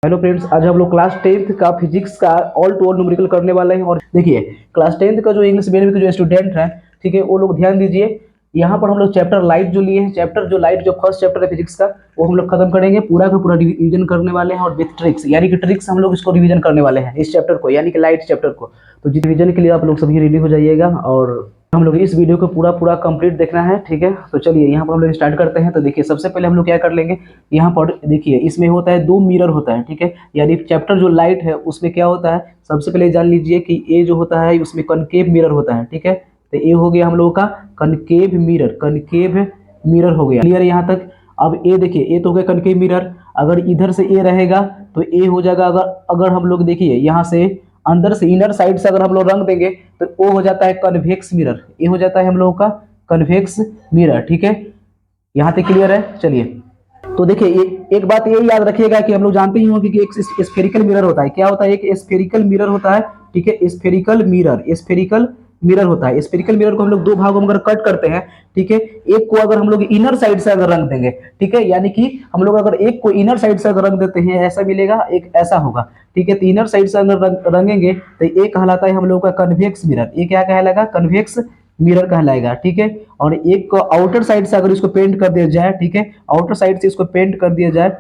Hello friends, आज हम लोग क्लास 10th का फिजिक्स का ऑल टू ऑल न्यूमेरिकल करने वाले हैं। और देखिए, क्लास 10th का जो इंग्लिश मीडियम के जो स्टूडेंट हैं, ठीक है, वो लोग ध्यान दीजिए। यहाँ पर हम लोग चैप्टर लाइट जो लिए हैं, चैप्टर जो लाइट जो फर्स्ट चैप्टर है फिजिक्स का, वो हम लोग खत्म करेंगे। पूरा का पूरा रिवीजन करने वाले हैं और विथ ट्रिक्स, यानी कि ट्रिक्स हम लोग इसको रिवीजन करने वाले हैं इस चैप्टर को, यानी कि लाइट चैप्टर को। तो रिवीजन के लिए आप लोग सभी रेडी हो जाइएगा और हम लोग इस वीडियो को पूरा पूरा कंप्लीट देखना है, ठीक है। तो चलिए यहाँ पर हम लोग स्टार्ट करते हैं। तो देखिए, सबसे पहले हम लोग क्या कर लेंगे, यहाँ पर देखिए इसमें होता है 2 मिरर होता है, ठीक है। यानी चैप्टर जो लाइट है उसमें क्या होता है, सबसे पहले जान लीजिए कि ए जो होता है उसमें कनकेव मिरर होता है, ठीक है। तो ये हो गया हम लोगों का कनकेव मिरर, कनकेव मिरर हो गया। क्लियर यहाँ तक। अब ए देखिए, ए तो हो गया कनकेव मिरर। अगर इधर से ए रहेगा तो ए हो जाएगा, अगर अगर हम लोग देखिए यहाँ से अंदर से इनर साइड से अगर हम लोग रंग देंगे तो वो हो जाता है कन्वेक्स मिरर। ये हो जाता है हम लोगों का कन्वेक्स मिरर, ठीक है। यहाँ तक क्लियर है। चलिए, तो देखिए एक बात ये याद रखिएगा कि हम लोग जानते ही होंगे कि एक स्फेरिकल मिरर होता है। क्या होता है? एक स्फेरिकल मिरर होता है, ठीक है। स्फेरिकल मिरर, स्फेरिकल मिरर होता है। स्फेरिकल मिरर को हम लोग 2 भागों में अगर कट करते हैं, ठीक है। एक को अगर हम लोग इनर साइड से अगर रंग देंगे, ठीक है, यानी कि हम लोग अगर एक को इनर साइड से अगर रंग देते हैं, ऐसा मिलेगा, एक ऐसा होगा, ठीक है। तो इनर साइड से अगर रंगेंगे तो ये कहलाता है हम लोग का कन्वेक्स मिरर। ये क्या कहलाएगा? कन्वेक्स मिरर कहलाएगा, ठीक है। और एक को आउटर साइड से अगर इसको पेंट कर दिया जाए, ठीक है, आउटर साइड से इसको पेंट कर दिया जाए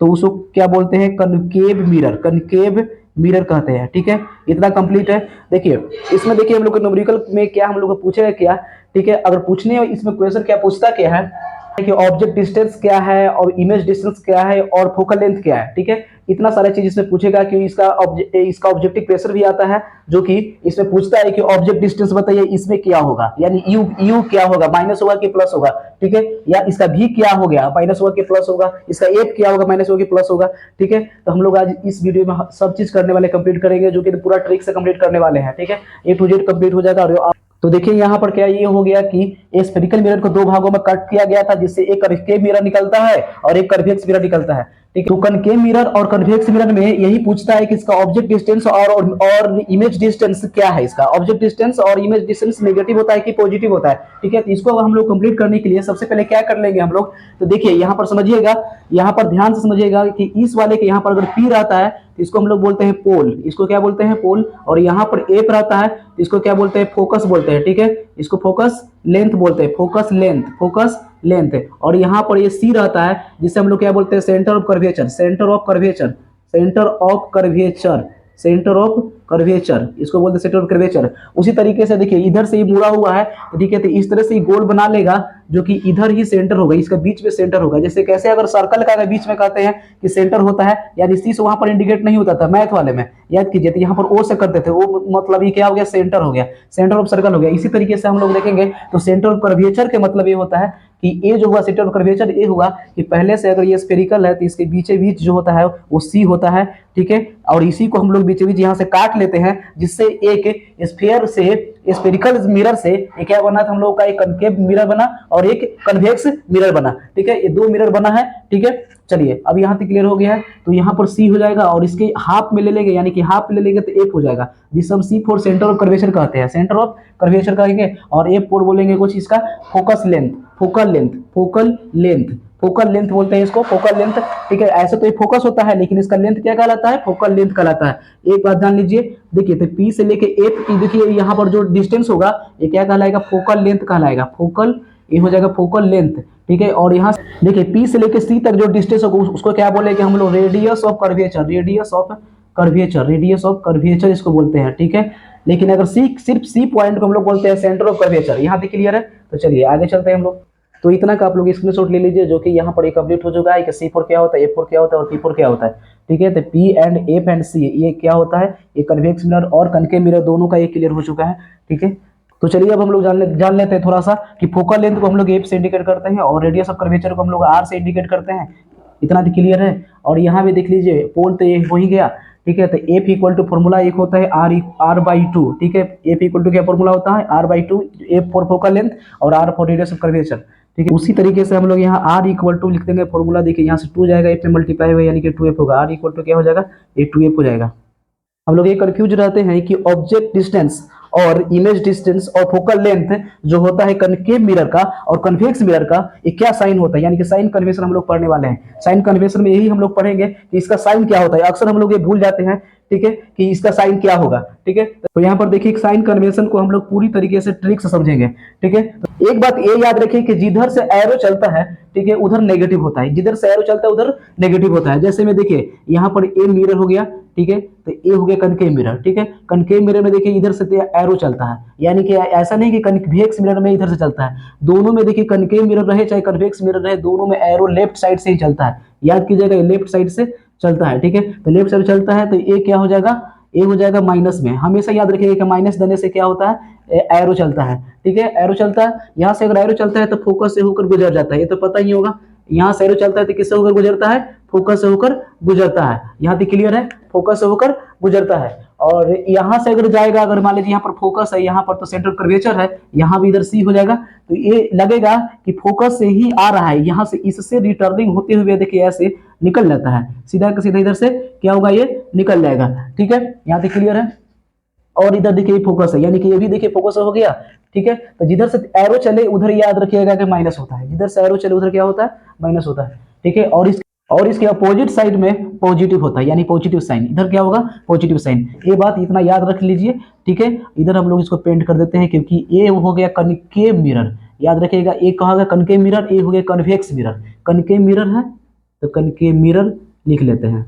तो उसको क्या बोलते हैं? कनकेव मिरर, कनकेव मिरर कहते हैं, ठीक है। इतना कंप्लीट है। देखिए इसमें, देखिए हम लोग न्यूमेरिकल में क्या हम लोग को पूछेगा क्या, ठीक है। अगर पूछने इसमें क्वेश्चन क्या पूछता क्या है कि ऑब्जेक्ट डिस्टेंस क्या है और इमेज डिस्टेंस क्या है और फोकल लेंथ क्या है, ठीक है। इतना सारा चीज इसमें पूछेगा कि इसका ऑब्जेक्टिव प्रेशर भी आता है, जो कि इसमें पूछता है कि ऑब्जेक्ट डिस्टेंस बताइए इसमें क्या होगा, यानी यू यू क्या होगा, माइनस होगा कि प्लस होगा, ठीक है। या इसका भी क्या हो गया, माइनस होगा कि प्लस होगा, इसका एफ क्या होगा, माइनस होगा कि प्लस होगा, ठीक है। तो हम लोग आज इस वीडियो में सब चीज करने वाले, कंप्लीट करेंगे, जो कि पूरा ट्रिक से कंप्लीट करने वाले हैं, ठीक है। ए टू जेड कंप्लीट हो जाएगा। और तो देखिए यहाँ पर क्या ये हो गया कि स्फेरिकल मिरर को 2 भागों में कट किया गया था, जिससे एक कनकेव मिरर निकलता है और एक कन्वेक्स मिरर निकलता है, ठीक है। तो कनकेव मिरर और कन्वेक्स मिरर में यही पूछता है कि इसका ऑब्जेक्ट डिस्टेंस और इमेज डिस्टेंस क्या है। इसका ऑब्जेक्ट डिस्टेंस और इमेज डिस्टेंस नेगेटिव होता है कि पॉजिटिव होता है, ठीक है। तो इसको हम लोग कंप्लीट करने के लिए सबसे पहले क्या कर लेंगे हम लोग, तो देखिए यहाँ पर समझिएगा, यहाँ पर ध्यान से समझिएगा कि इस वाले के यहाँ पर अगर पी रहता है तो इसको हम लोग बोलते हैं पोल, इसको क्या बोलते हैं? पोल। और यहाँ पर एफ रहता है तो इसको क्या बोलते हैं? फोकस बोलते हैं, ठीक है। इसको फोकस लेंथ बोलते हैं, फोकस लेंथ, फोकस लेंथ। और यहाँ पर ये सी रहता है जिसे हम लोग क्या बोलते हैं? Centre of curvature, centre of curvature, centre of curvature, centre of curvature, इसको बोलते हैं सेंटर ऑफ कर्वेचर। उसी तरीके से देखिए इधर से ही मुड़ा हुआ है, ठीक है, तो इस तरह से ही गोल बना लेगा जो कि इधर ही सेंटर होगा, इसका बीच में सेंटर होगा। जैसे कैसे अगर सर्कल का बीच में कहते हैं कि सेंटर होता है, यानी सी से वहां पर इंडिकेट नहीं होता था मैथ वाले में, याद कीजिए। तो यहाँ पर ओ से करते थे, वो मतलब ये क्या हो गया? सेंटर हो गया, सेंटर ऑफ सर्कल हो गया। इसी तरीके से हम लोग देखेंगे तो सेंटर ऑफ कर्वेचर के मतलब ये होता है कि ए जो हुआ सेंटर ऑफ कर्वेचर, ये हुआ कि पहले से अगर ये स्फेरिकल है तो इसके बीचे बीच जो होता है वो सी होता है, ठीक है। और इसी को हम लोग बीचे बीच यहाँ से काट लेते हैं, जिससे एक स्फीयर से, स्फेरिकल मिरर से एक क्या बना था हम लोग का? एक कनकेव मिरर बना और एक कन्वेक्स मिरर बना, ठीक है। ये 2 मिरर बना है, ठीक है। चलिए अब यहाँ तक क्लियर हो गया है। तो यहाँ पर सी हो जाएगा और इसके हाफ में ले लेंगे, यानी कि हाफ ले लेंगे तो एफ हो जाएगा, जिसे हम सी फॉर सेंटर ऑफ कर्वेचर कहते हैं, सेंटर ऑफ कर्वेचर कहेंगे। और एफ फॉर बोलेंगे कुछ इसका focus length, focal length, focal length, focal length बोलते हैं इसको, फोकल लेंथ, ठीक है। ऐसे तो ये फोकस होता है, लेकिन इसका लेंथ क्या कहलाता है? फोकल लेंथ कहलाता है। एक बात जान लीजिए, देखिए तो पी से लेके एफ की, देखिए यहाँ पर जो डिस्टेंस होगा ये क्या कहलाएगा? फोकल लेंथ कहलाएगा, फोकल, ये हो जाएगा फोकल लेंथ, ठीक है। और यहाँ देखिए पी से लेके सी तक जो डिस्टेंस होगा उसको क्या बोलेंगे हम लोग? Radius of curvature, radius of curvature, radius of curvature इसको बोलते हैं, ठीक है। लेकिन अगर सी, सिर्फ सी पॉइंट को हम लोग बोलते हैं सेंटर ऑफ कर्वेचर। यहाँ तक क्लियर है। तो चलिए आगे चलते हैं हम लोग। तो इतना का आप लोग स्क्रीनशॉट ले लीजिए, जो कि यहाँ पर कंप्लीट हो चुका है कि सी फोर क्या होता है, एफ फोर क्या होता है और पी फोर क्या होता है, ठीक है। तो पी एंड एफ एंड सी ये क्या होता है? ये कन्वेक्स मिरर और कनकेव मिरर दोनों का ये क्लियर हो चुका है, ठीक है। तो चलिए अब हम लोग जान लेते हैं थोड़ा सा कि फोकल लेंथ को हम लोग एफ से इंडिकेट करते हैं और रेडियस ऑफ कर्वेचर को हम लोग आर से इंडिकेट करते हैं। इतना तो क्लियर है। और यहाँ भी देख लीजिए, पोल तो ये हो ही गया, ठीक है। तो एफ इक्वल टू फॉर्मूला एक होता है R/2, ठीक है। एफ इक्वल टू क्या फॉर्मूला होता है? R/2, f for focal length और R for radius of curvature, ठीक है। उसी तरीके से हम लोग यहाँ R इक्वल टू लिख देंगे फॉर्मूला, देखिए यहाँ से 2 जाएगा, एफ में मल्टीप्लाई हुआ, यानी कि 2f होगा। R इक्वल टू क्या हो जाएगा? ये 2f हो जाएगा। हम लोग ये कंफ्यूज रहते हैं कि ऑब्जेक्ट डिस्टेंस और इमेज डिस्टेंस और फोकल लेंथ जो होता है कनकेव मिरर का और कन्वेक्स मिरर का, ये क्या साइन होता है, यानी कि साइन कन्वेंशन हम लोग पढ़ने वाले हैं। साइन कन्वेंशन में यही हम लोग पढ़ेंगे कि इसका साइन क्या होता है। अक्सर हम लोग ये भूल जाते हैं, ठीक है, कि इसका साइन क्या होगा। ठीक है, तो यहाँ पर देखिए साइन कन्वेंशन को हम लोग पूरी तरीके से ट्रिक से समझेंगे। ठीक है, तो एक बात ये याद रखिए कि जिधर से एरो चलता है, ठीक है, उधर नेगेटिव होता है, जिधर से एरो चलता है उधर नेगेटिव होता है। जैसे में देखिए यहाँ पर ए मिरर हो गया, ठीक है, तो ये हो गया कनकेव मिरर। ठीक है, कनकेव मिरर में देखिए इधर से एरो चलता है, यानी कि ऐसा नहीं कि कन्वेक्स मिरर में इधर से चलता है। दोनों में देखिए कनकेव मिरर रहे चाहे कन्वेक्स मिरर रहे, दोनों में एरो लेफ्ट साइड से ही चलता है। याद कीजिएगा ये लेफ्ट साइड से चलता है। ठीक है, तो लेफ्ट साइड चलता है तो ये क्या हो जाएगा, ए हो जाएगा माइनस में। हमेशा याद रखिएगा कि माइनस देने से क्या होता है, एरो चलता है। ठीक है, एरो चलता है, यहाँ से अगर एरो चलता है तो फोकस से होकर गुजर जाता है, ये तो पता ही होगा। यहाँ से एरो चलता है तो किससे होकर गुजरता है, फोकस से होकर गुजरता है। यहाँ तक क्लियर है, फोकस से होकर गुजरता है। और यहाँ से अगर जाएगा, अगर मान लीजिए यहाँ पर फोकस है, यहाँ पर तो सेंट्रल कर्वेचर है, यहाँ भी इधर सी हो जाएगा, तो ये लगेगा कि फोकस से ही आ रहा है, यहाँ से इससे रिटर्निंग होते हुए देखिए ऐसे निकल जाता है, सीधा का सीधा इधर से क्या होगा, ये निकल जाएगा। ठीक है, यहाँ तक क्लियर है। और इधर देखिए फोकस है, यानी कि ये भी देखिए फोकस हो गया। ठीक है, तो जिधर से एरो चले उधर याद रखिएगा कि माइनस होता है, जिधर से एरो चले उधर क्या होता है, माइनस होता है। ठीक है, और इसके अपोजिट साइड में पॉजिटिव होता है, यानी पॉजिटिव साइन, इधर क्या होगा, पॉजिटिव साइन। ये बात इतना याद रख लीजिए। ठीक है, इधर हम लोग इसको पेंट कर देते हैं, क्योंकि ये हो गया कनकेव मिरर। याद रखिएगा, एक कहा गया कनकेव मिरर, ये हो गया कन्वेक्स मिरर। कनकेव मिरर है तो कनकेव मिरर लिख लेते हैं,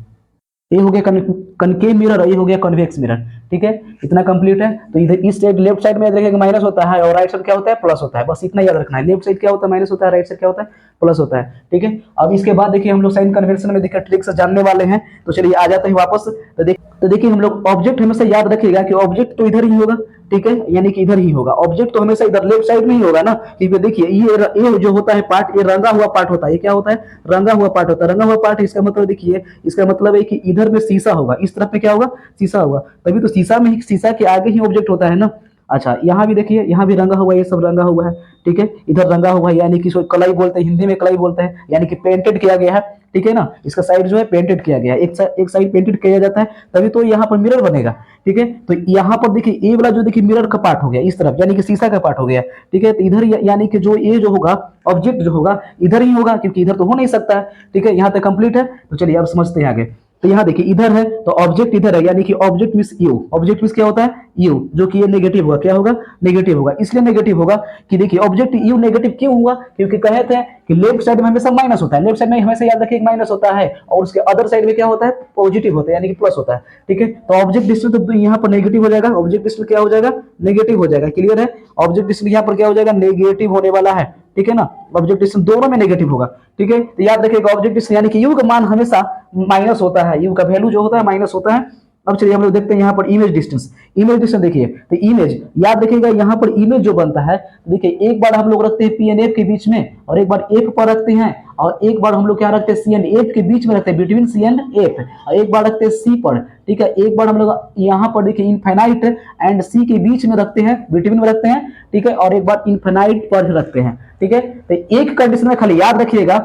ये हो गया कनकेव मिरर और ये हो गया कन्वेक्स मिरर। ठीक है, इतना कंप्लीट है। तो इधर इस साइड लेफ्ट साइड में याद रखिएगा माइनस होता है और राइट साइड क्या होता है, प्लस होता है। बस इतना याद रखना है, लेफ्ट साइड क्या होता है, माइनस होता है, राइट साइड क्या होता है, प्लस होता है। ठीक है, अब इसके बाद देखिए हम लोग साइन कन्वेंशन में देखिए ट्रिक से जानने वाले हैं। तो चलिए आ जाते हैं वापस। तो देखिए हम लोग ऑब्जेक्ट हमेशा याद रखिएगा कि ऑब्जेक्ट तो इधर ही होगा। ठीक है, यानी कि इधर ही होगा ऑब्जेक्ट, तो हमेशा इधर लेफ्ट साइड में ही होगा ना। क्योंकि देखिए ये जो होता है पार्ट, ये रंगा हुआ पार्ट होता है। ये क्या होता है, रंगा हुआ पार्ट होता है। रंगा हुआ पार्ट इसका मतलब देखिए, इसका मतलब है कि इधर में शीशा होगा, इस तरफ में क्या होगा, शीशा होगा। तभी तो शीशा में ही, शीशा के आगे ही ऑब्जेक्ट होता है ना। अच्छा, यहाँ भी देखिए, यहाँ भी रंगा हुआ है, ये सब रंगा हुआ है। ठीक है, इधर रंगा हुआ है, यानी कि इसको कलाई बोलते हैं, हिंदी में कलाई बोलते हैं, यानी कि पेंटेड किया गया है। ठीक है ना, इसका साइड जो है पेंटेड किया गया है, एक साइड पेंटेड किया जाता है, तभी तो यहाँ पर मिरर बनेगा। ठीक है, तो यहाँ पर देखिए ये वाला जो देखिए मिरर का पार्ट हो गया इस तरफ, यानी कि शीशा का पार्ट हो गया। ठीक है, तो इधर यानी कि जो ये जो होगा ऑब्जेक्ट जो होगा इधर ही होगा, क्योंकि इधर तो हो नहीं सकता है। ठीक है, यहाँ तक कंप्लीट है। तो चलिए अब समझते हैं आगे। तो यहाँ देखिए इधर है तो ऑब्जेक्ट इधर है, यानी कि object means you. Object means क्या होता है, यू, जो कि ये नेगेटिव होगा। क्या होगा, नेगेटिव होगा। इसलिए नेगेटिव होगा कि देखिए ऑब्जेक्ट यू नेगेटिव क्यों हुआ, क्योंकि कहे थे कि लेफ्ट साइड में हमेशा माइनस होता है, लेफ्ट साइड में हमेशा याद रखिए माइनस होता है, और उसके अदर साइड में क्या होता है, पॉजिटिव होता है, यानी कि प्लस होता है। ठीक है, तो ऑब्जेक्ट डिस्टेंस तो यहाँ पर नेगेटिव हो जाएगा, ऑब्जेक्ट डिस्टेंस क्या हो जाएगा, नेगेटिव हो जाएगा। क्लियर है, ऑब्जेक्ट डिस्टेंस यहाँ पर क्या हो जाएगा, नेगेटिव होने वाला है। ठीक है ना, ऑब्जेक्ट डिस्टेंस दोनों में नेगेटिव होगा। ठीक है, तो याद रखिएगा ऑब्जेक्ट डिस्टेंस यानी कि यू का मान हमेशा माइनस होता है, यू का वैल्यू जो होता है माइनस होता है। अब चलिए हम लोग देखते हैं यहाँ पर इमेज डिस्टेंस। इमेज डिस्टेंस देखिए, तो इमेज याद रखिएगा, यहाँ पर इमेज जो बनता है, देखिए एक बार हम लोग रखते हैं पी एंड एफ के बीच में, और एक बार एफ पर रखते हैं, और एक बार हम लोग क्या रखते हैं, सी एंड एफ के बीच में रखते हैं, बिटवीन सी एंड एफ, और एक बार रखते हैं सी पर। ठीक है, एक बार हम लोग यहाँ पर देखिए इनफाइनाइट एंड सी के बीच में रखते हैं, बिटवीन में रखते हैं। ठीक है, और एक बार इनफाइनाइट पर रखते हैं। ठीक है, तो एक कंडीशन में खाली याद रखिएगा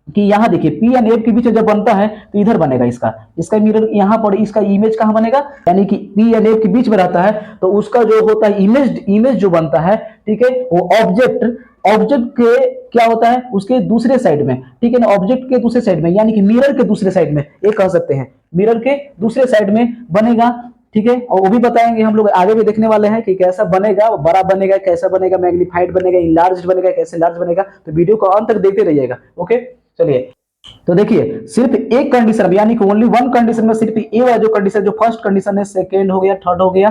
कि यहाँ देखिए पी एंड एफ के बीच जब बनता है तो इधर बनेगा इसका मिरर, यहाँ पर इसका इमेज कहाँ बनेगा, यानी कि पी एंड एफ के बीच में रहता है, तो उसका जो होता है इमेज जो बनता है, ठीक है, वो ऑब्जेक्ट के क्या होता है, उसके दूसरे साइड में। ठीक है ना, ऑब्जेक्ट के दूसरे साइड में, यानी कि मिरर के दूसरे साइड में, ये कह सकते हैं मिरर के दूसरे साइड में बनेगा। ठीक है, और वो भी बताएंगे हम लोग, आगे भी देखने वाले हैं कि कैसा बनेगा, बड़ा बनेगा, कैसा बनेगा, मैग्नीफाइड बनेगा, इनलार्ज बनेगा, कैसे लार्ज बनेगा। तो वीडियो को अंत तक देखते रहिएगा। ओके, चलिए तो देखिए सिर्फ एक कंडीशन में, यानी कि ओनली वन कंडीशन में, सिर्फ ए वाला जो कंडीशन, जो फर्स्ट कंडीशन है, सेकेंड हो गया, थर्ड हो गया,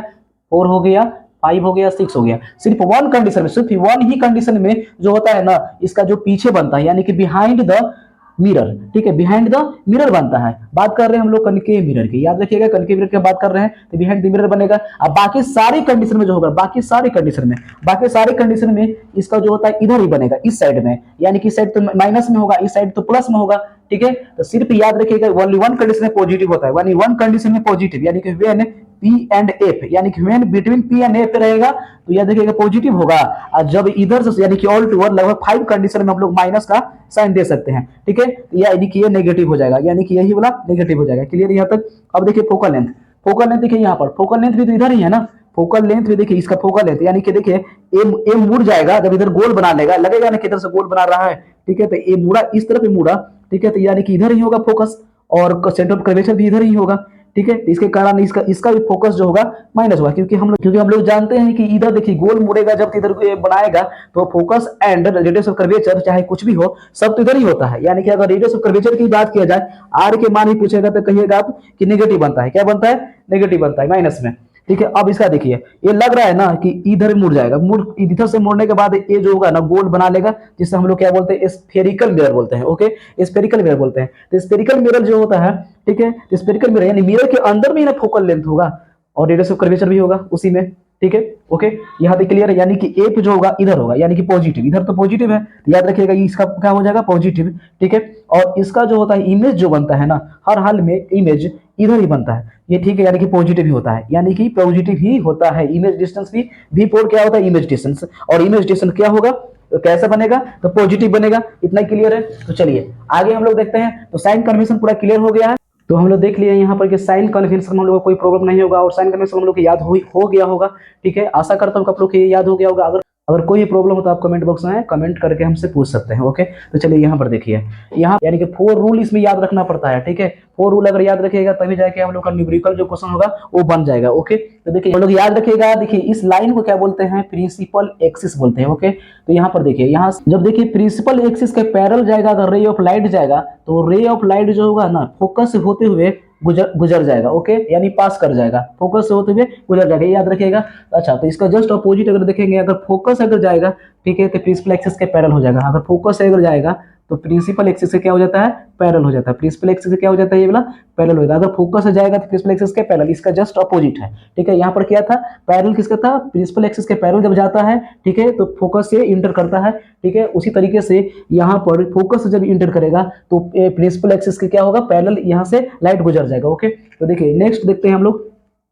फोर हो गया, 5 हो गया, 6 हो गया, सिर्फ वन कंडीशन में, सिर्फ वन ही कंडीशन में जो होता है ना, इसका जो पीछे बनता है, यानी कि बिहाइंड द मिरर। ठीक है, बिहाइंड द मिरर बनता है। बात कर रहे हैं हम लोग कनकेव मिरर की, याद रखिएगा कनकेव मिरर की बात कर रहे हैं, तो बिहाइंड द मिरर बनेगा। अब बाकी सारी कंडीशन में जो होगा, बाकी सारी कंडीशन में इसका जो होता है इधर ही बनेगा, इस साइड में, यानी कि इस साइड तो माइनस में होगा, इस साइड तो प्लस में होगा। ठीक है, तो सिर्फ याद रखिएगा ओनली वन कंडीशन में पॉजिटिव होता है, ओनली वन कंडीशन में पॉजिटिव, यानी कि व्हेन पी एंड एफ, यानी कि when between P and F रहेगा तो याद रखिएगा पॉजिटिव होगा। और जब इधर से यानी कि ऑल टू ऑल लगभग 5 कंडीशन में हम लोग माइनस का साइन दे सकते हैं। ठीक है, यानी कि ये नेगेटिव हो जाएगा, यानी कि यही वाला नेगेटिव हो जाएगा। क्लियर यहाँ तक। अब देखिए फोकल लेंथ, फोकल लेंथ देखिए यहाँ पर, फोकल लेंथ भी तो इधर ही है ना, फोकल लेंथ भी देखिए, इसका फोकल लेंथ यानी कि देखिए ए मुड़ जाएगा जब इधर गोल बना लेगा, लगेगा ना कि इधर से गोल बना रहा है, ठीक है, तो ये मुड़ा इस तरफ ही मुड़ा, ठीक है, तो यानी कि इधर ही होगा फोकस, और सेंटर ऑफ कर्वेचर भी इधर ही होगा, ठीक है, इसके कारण इसका इसका भी फोकस जो होगा माइनस होगा, क्योंकि हम लोग जानते हैं कि इधर देखिए गोल मुड़ेगा जब इधर बनाएगा तो focus and radius of curvature चाहे कुछ भी हो सब तो इधर ही होता है, यानी कि अगर रेडियस ऑफ कर्वेचर की बात किया जाए, आर के मान ही पूछेगा तो कहिएगा आप कि नेगेटिव बनता है, क्या बनता है, नेगेटिव बनता है, माइनस में, ठीक है। अब इसका देखिए ये लग रहा है ना कि इधर मुड़ जाएगा, इधर से मुड़ने के बाद ये जो होगा ना गोल बना लेगा, जिससे हम लोग क्या बोलते हैं, स्फेरिकल मिरर बोलते हैं, ओके, स्फेरिकल मिरर बोलते हैं। तो स्फेरिकल मिरर जो होता है, ठीक है, स्फेरिकल मिरर यानी मिरर के अंदर में ना फोकल लेंथ होगा और रेडियस ऑफ कर्वेचर भी होगा उसी में, ठीक है, ओके, यहाँ तक क्लियर है, यानी कि एफ जो होगा इधर होगा, यानी कि पॉजिटिव, इधर तो पॉजिटिव है, तो याद रखिएगा इसका क्या हो जाएगा, पॉजिटिव, ठीक है, और इसका जो होता है इमेज जो बनता है ना, हर हाल में इमेज इधर ही बनता है, ये ठीक है, यानी कि पॉजिटिव ही होता है, यानी कि पॉजिटिव ही होता है, इमेज डिस्टेंस भी V4 क्या होता है, इमेज डिस्टेंस, और इमेज डिस्टेंस क्या होगा, तो कैसा बनेगा, तो पॉजिटिव बनेगा, इतना क्लियर है। तो चलिए आगे हम लोग देखते हैं, तो साइन कन्वेंशन पूरा क्लियर हो गया है, तो हम लोग देख लिए यहाँ पर कि साइन कन्वेंशन हम लोग को कोई प्रॉब्लम नहीं होगा, और साइन कन्वेंशन हम लोग को याद हो गया होगा, ठीक है, आशा करता हूँ आप लोग को ये याद हो गया होगा। अगर अगर कोई प्रॉब्लम हो तो आप कमेंट बॉक्स में कमेंट करके हमसे पूछ सकते हैं, ओके। तो चलिए यहाँ पर देखिए, यहाँ यानी कि 4 रूल इसमें याद रखना पड़ता है, ठीक है, 4 रूल अगर याद रखिएगा तभी जाके हम लोग का न्यूमेरिकल जो क्वेश्चन होगा वो बन जाएगा, ओके। तो देखिए हम लोग याद रखिएगा, देखिए इस लाइन को क्या बोलते हैं, प्रिंसिपल एक्सिस बोलते हैं, ओके। तो यहाँ पर देखिए, यहाँ जब देखिए प्रिंसिपल एक्सिस के पैरेलल जाएगा, अगर रे ऑफ लाइट जाएगा तो रे ऑफ लाइट जो होगा ना फोकस से होते हुए गुजर जाएगा, ओके, यानी पास कर जाएगा, फोकस से होते हुए गुजर जाएगा, याद रखिएगा। अच्छा, तो इसका जस्ट अपोजिट अगर देखेंगे, अगर फोकस अगर जाएगा, ठीक है, तो प्रिंसिपल एक्सिस के पैरेलल हो जाएगा, अगर फोकस से अगर जाएगा तो प्रिंसिपल एक्सिस से क्या हो जाता है, पैरेलल हो जाता है, प्रिंसिपल एक्सिस से क्या हो जाता है, ये वाला पैरेलल हो जाता है, अगर फोकस से जाएगा तो प्रिंसिपल एक्सिस के पैरेलल, इसका जस्ट अपोजिट है, ठीक है। यहाँ पर क्या था, पैरेलल किसका था, प्रिंसिपल एक्सिस के पैरेलल जब जाता है, ठीक है, तो फोकस से इंटर करता है, ठीक है, उसी तरीके से यहाँ पर फोकस से जब इंटर करेगा तो प्रिंसिपल एक्सिस के क्या होगा, पैरेलल यहाँ से लाइट गुजर जाएगा, ओके। तो देखिए नेक्स्ट देखते हैं हम लोग,